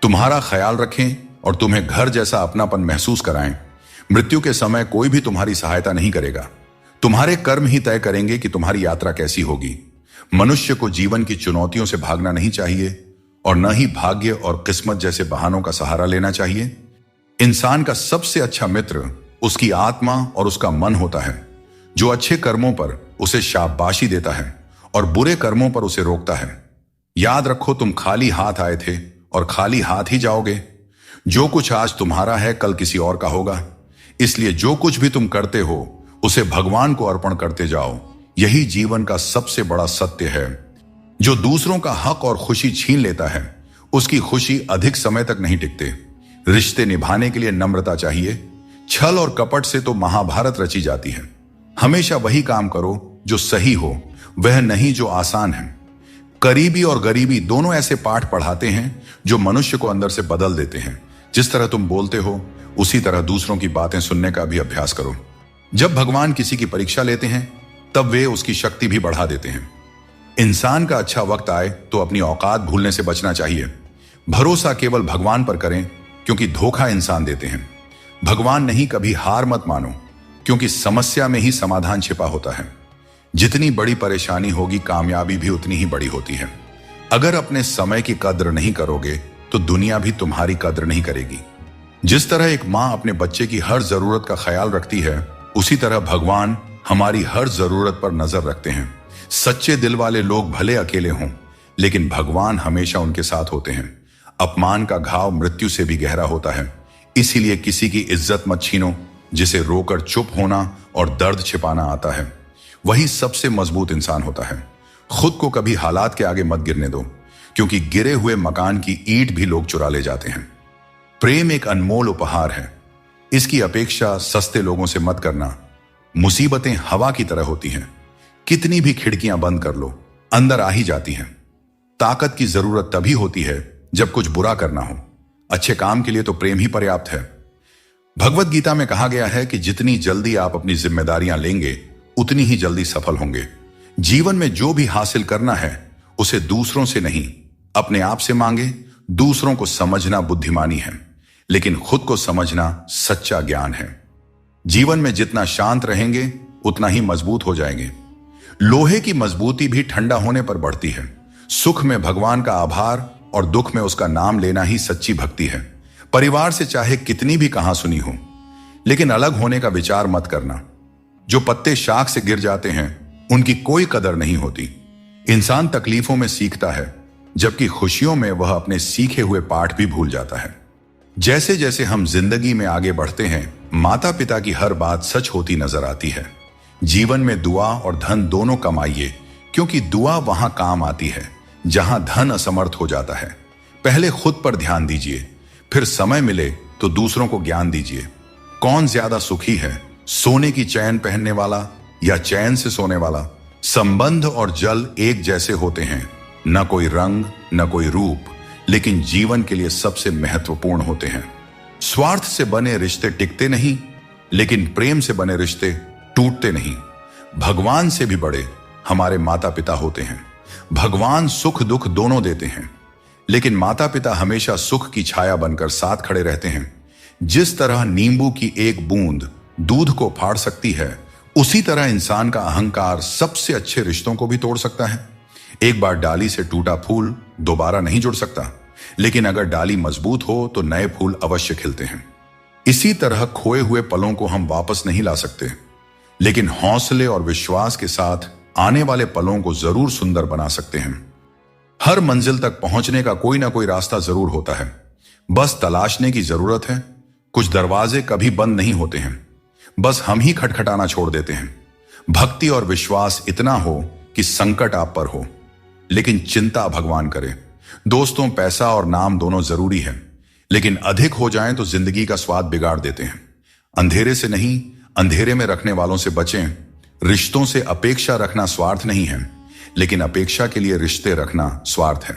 तुम्हारा ख्याल रखें और तुम्हें घर जैसा अपनापन महसूस कराएं। मृत्यु के समय कोई भी तुम्हारी सहायता नहीं करेगा। तुम्हारे कर्म ही तय करेंगे कि तुम्हारी यात्रा कैसी होगी। मनुष्य को जीवन की चुनौतियों से भागना नहीं चाहिए और न ही भाग्य और किस्मत जैसे बहानों का सहारा लेना चाहिए। इंसान का सबसे अच्छा मित्र उसकी आत्मा और उसका मन होता है, जो अच्छे कर्मों पर उसे शाबाशी देता है और बुरे कर्मों पर उसे रोकता है। याद रखो, तुम खाली हाथ आए थे और खाली हाथ ही जाओगे। जो कुछ आज तुम्हारा है कल किसी और का होगा, इसलिए जो कुछ भी तुम करते हो उसे भगवान को अर्पण करते जाओ। यही जीवन का सबसे बड़ा सत्य है। जो दूसरों का हक और खुशी छीन लेता है, उसकी खुशी अधिक समय तक नहीं टिकते। रिश्ते निभाने के लिए नम्रता चाहिए। छल और कपट से तो महाभारत रची जाती है। हमेशा वही काम करो जो सही हो, वह नहीं जो आसान है। करीबी और गरीबी दोनों ऐसे पाठ पढ़ाते हैं जो मनुष्य को अंदर से बदल देते हैं। जिस तरह तुम बोलते हो उसी तरह दूसरों की बातें सुनने का भी अभ्यास करो। जब भगवान किसी की परीक्षा लेते हैं तब वे उसकी शक्ति भी बढ़ा देते हैं। इंसान का अच्छा वक्त आए तो अपनी औकात भूलने से बचना चाहिए। भरोसा केवल भगवान पर करें, क्योंकि धोखा इंसान देते हैं। भगवान नहीं, कभी हार मत मानो, क्योंकि समस्या में ही समाधान छिपा होता है। जितनी बड़ी परेशानी होगी, कामयाबी भी उतनी ही बड़ी होती है। अगर अपने समय की कद्र नहीं करोगे तो दुनिया भी तुम्हारी कद्र नहीं करेगी। जिस तरह एक माँ अपने बच्चे की हर जरूरत का ख्याल रखती है, उसी तरह भगवान हमारी हर जरूरत पर नजर रखते हैं। सच्चे दिल वाले लोग भले अकेले हों, लेकिन भगवान हमेशा उनके साथ होते हैं। अपमान का घाव मृत्यु से भी गहरा होता है, इसीलिए किसी की इज्जत मत छीनो। जिसे रोकर चुप होना और दर्द छिपाना आता है, वही सबसे मजबूत इंसान होता है। खुद को कभी हालात के आगे मत गिरने दो, क्योंकि गिरे हुए मकान की ईंट भी लोग चुरा ले जाते हैं। प्रेम एक अनमोल उपहार है, इसकी अपेक्षा सस्ते लोगों से मत करना। मुसीबतें हवा की तरह होती हैं, कितनी भी खिड़कियां बंद कर लो, अंदर आ ही जाती हैं। ताकत की जरूरत तभी होती है जब कुछ बुरा करना हो। अच्छे काम के लिए तो प्रेम ही पर्याप्त है। भगवत गीता में कहा गया है कि जितनी जल्दी आप अपनी जिम्मेदारियां लेंगे, उतनी ही जल्दी सफल होंगे। जीवन में जो भी हासिल करना है, उसे दूसरों से नहीं, अपने आप से मांगे। दूसरों को समझना बुद्धिमानी है, लेकिन खुद को समझना सच्चा ज्ञान है। जीवन में जितना शांत रहेंगे, उतना ही मजबूत हो जाएंगे। लोहे की मजबूती भी ठंडा होने पर बढ़ती है। सुख में भगवान का आभार और दुख में उसका नाम लेना ही सच्ची भक्ति है। परिवार से चाहे कितनी भी कहां सुनी हो, लेकिन अलग होने का विचार मत करना। जो पत्ते शाख से गिर जाते हैं, उनकी कोई कदर नहीं होती। इंसान तकलीफों में सीखता है, जबकि खुशियों में वह अपने सीखे हुए पाठ भी भूल जाता है। जैसे जैसे हम जिंदगी में आगे बढ़ते हैं, माता पिता की हर बात सच होती नजर आती है। जीवन में दुआ और धन दोनों कमाइए, क्योंकि दुआ वहां काम आती है जहां धन असमर्थ हो जाता है। पहले खुद पर ध्यान दीजिए, फिर समय मिले तो दूसरों को ज्ञान दीजिए। कौन ज्यादा सुखी है, सोने की चैन पहनने वाला या चैन से सोने वाला? संबंध और जल एक जैसे होते हैं, न कोई रंग न कोई रूप, लेकिन जीवन के लिए सबसे महत्वपूर्ण होते हैं। स्वार्थ से बने रिश्ते टिकते नहीं, लेकिन प्रेम से बने रिश्ते टूटते नहीं। भगवान से भी बड़े हमारे माता पिता होते हैं। भगवान सुख दुख दोनों देते हैं, लेकिन माता पिता हमेशा सुख की छाया बनकर साथ खड़े रहते हैं। जिस तरह नींबू की एक बूंद दूध को फाड़ सकती है, उसी तरह इंसान का अहंकार सबसे अच्छे रिश्तों को भी तोड़ सकता है। एक बार डाली से टूटा फूल दोबारा नहीं जुड़ सकता, लेकिन अगर डाली मजबूत हो तो नए फूल अवश्य खिलते हैं। इसी तरह खोए हुए पलों को हम वापस नहीं ला सकते, लेकिन हौसले और विश्वास के साथ आने वाले पलों को जरूर सुंदर बना सकते हैं। हर मंजिल तक पहुंचने का कोई ना कोई रास्ता जरूर होता है, बस तलाशने की जरूरत है। कुछ दरवाजे कभी बंद नहीं होते हैं, बस हम ही खटखटाना छोड़ देते हैं। भक्ति और विश्वास इतना हो कि संकट आप पर हो, लेकिन चिंता भगवान करे। दोस्तों, पैसा और नाम दोनों जरूरी है, लेकिन अधिक हो जाएं तो जिंदगी का स्वाद बिगाड़ देते हैं। अंधेरे से नहीं, अंधेरे में रखने वालों से बचें। रिश्तों से अपेक्षा रखना स्वार्थ नहीं है, लेकिन अपेक्षा के लिए रिश्ते रखना स्वार्थ है।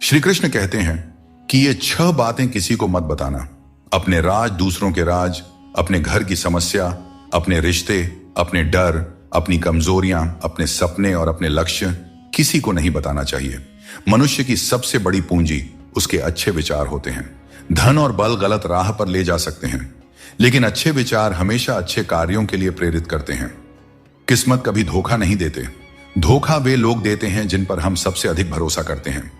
श्री कृष्ण कहते हैं कि ये 6 बातें किसी को मत बताना। अपने राज, दूसरों के राज, अपने घर की समस्या, अपने रिश्ते, अपने डर, अपनी कमजोरियां, अपने सपने और अपने लक्ष्य किसी को नहीं बताना चाहिए। मनुष्य की सबसे बड़ी पूंजी उसके अच्छे विचार होते हैं। धन और बल गलत राह पर ले जा सकते हैं, लेकिन अच्छे विचार हमेशा अच्छे कार्यों के लिए प्रेरित करते हैं। किस्मत कभी धोखा नहीं देते। धोखा वे लोग देते हैं जिन पर हम सबसे अधिक भरोसा करते हैं।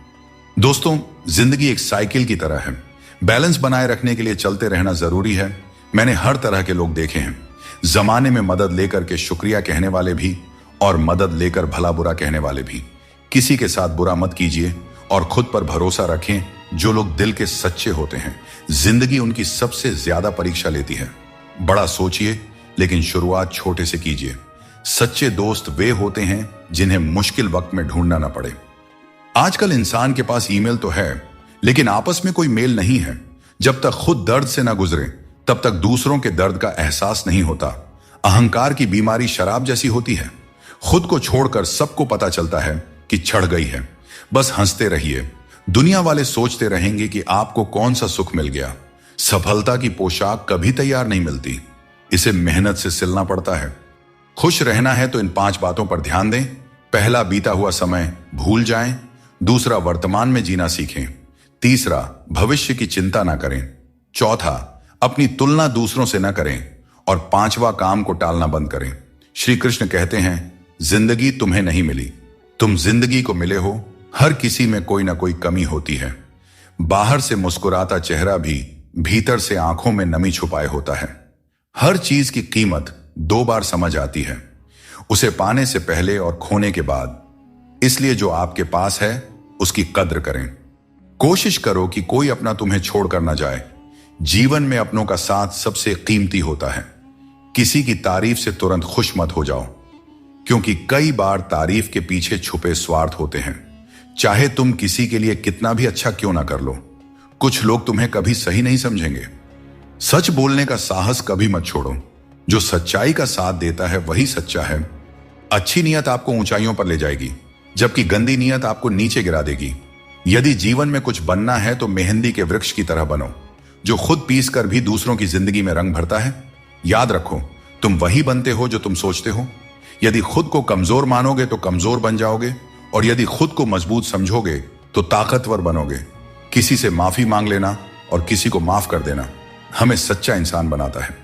दोस्तों, जिंदगी एक साइकिल की तरह है। बैलेंस बनाए रखने के लिए चलते रहना जरूरी है। मैंने हर तरह के लोग देखे हैं। जमाने में मदद लेकर के शुक्रिया कहने वाले भी और मदद लेकर भला बुरा कहने वाले भी। किसी के साथ बुरा मत कीजिए और खुद पर भरोसा रखें। जो लोग दिल के सच्चे होते हैं, जिंदगी उनकी सबसे ज्यादा परीक्षा लेती है। बड़ा सोचिए, लेकिन शुरुआत छोटे से कीजिए। सच्चे दोस्त वे होते हैं जिन्हें मुश्किल वक्त में ढूंढना ना पड़े। आजकल इंसान के पास ईमेल तो है, लेकिन आपस में कोई मेल नहीं है। जब तक खुद दर्द से ना गुजरे, तब तक दूसरों के दर्द का एहसास नहीं होता। अहंकार की बीमारी शराब जैसी होती है। खुद को छोड़कर सबको पता चलता है कि छड़ गई है। बस हंसते रहिए। दुनिया वाले सोचते रहेंगे कि आपको कौन सा सुख मिल गया। सफलता की पोशाक कभी तैयार नहीं मिलती, इसे मेहनत से सिलना पड़ता है। खुश रहना है तो इन 5 बातों पर ध्यान दें। पहला, बीता हुआ समय भूल जाएं। दूसरा, वर्तमान में जीना सीखें। तीसरा, भविष्य की चिंता ना करें। चौथा, अपनी तुलना दूसरों से ना करें। और 5वां, काम को टालना बंद करें। श्री कृष्ण कहते हैं, जिंदगी तुम्हें नहीं मिली, तुम जिंदगी को मिले हो। हर किसी में कोई ना कोई कमी होती है। बाहर से मुस्कुराता चेहरा भी भीतर से आंखों में नमी छुपाए होता है। हर चीज की कीमत 2 बार समझ आती है, उसे पाने से पहले और खोने के बाद। इसलिए जो आपके पास है उसकी कद्र करें। कोशिश करो कि कोई अपना तुम्हें छोड़कर ना जाए। जीवन में अपनों का साथ सबसे कीमती होता है। किसी की तारीफ से तुरंत खुश मत हो जाओ, क्योंकि कई बार तारीफ के पीछे छुपे स्वार्थ होते हैं। चाहे तुम किसी के लिए कितना भी अच्छा क्यों ना कर लो, कुछ लोग तुम्हें कभी सही नहीं समझेंगे। सच बोलने का साहस कभी मत छोड़ो। जो सच्चाई का साथ देता है वही सच्चा है। अच्छी नीयत आपको ऊंचाइयों पर ले जाएगी, जबकि गंदी नीयत आपको नीचे गिरा देगी। यदि जीवन में कुछ बनना है तो मेहंदी के वृक्ष की तरह बनो, जो खुद पीस कर भी दूसरों की जिंदगी में रंग भरता है। याद रखो, तुम वही बनते हो जो तुम सोचते हो। यदि खुद को कमजोर मानोगे तो कमजोर बन जाओगे, और यदि खुद को मजबूत समझोगे तो ताकतवर बनोगे। किसी से माफी मांग लेना और किसी को माफ कर देना हमें सच्चा इंसान बनाता है।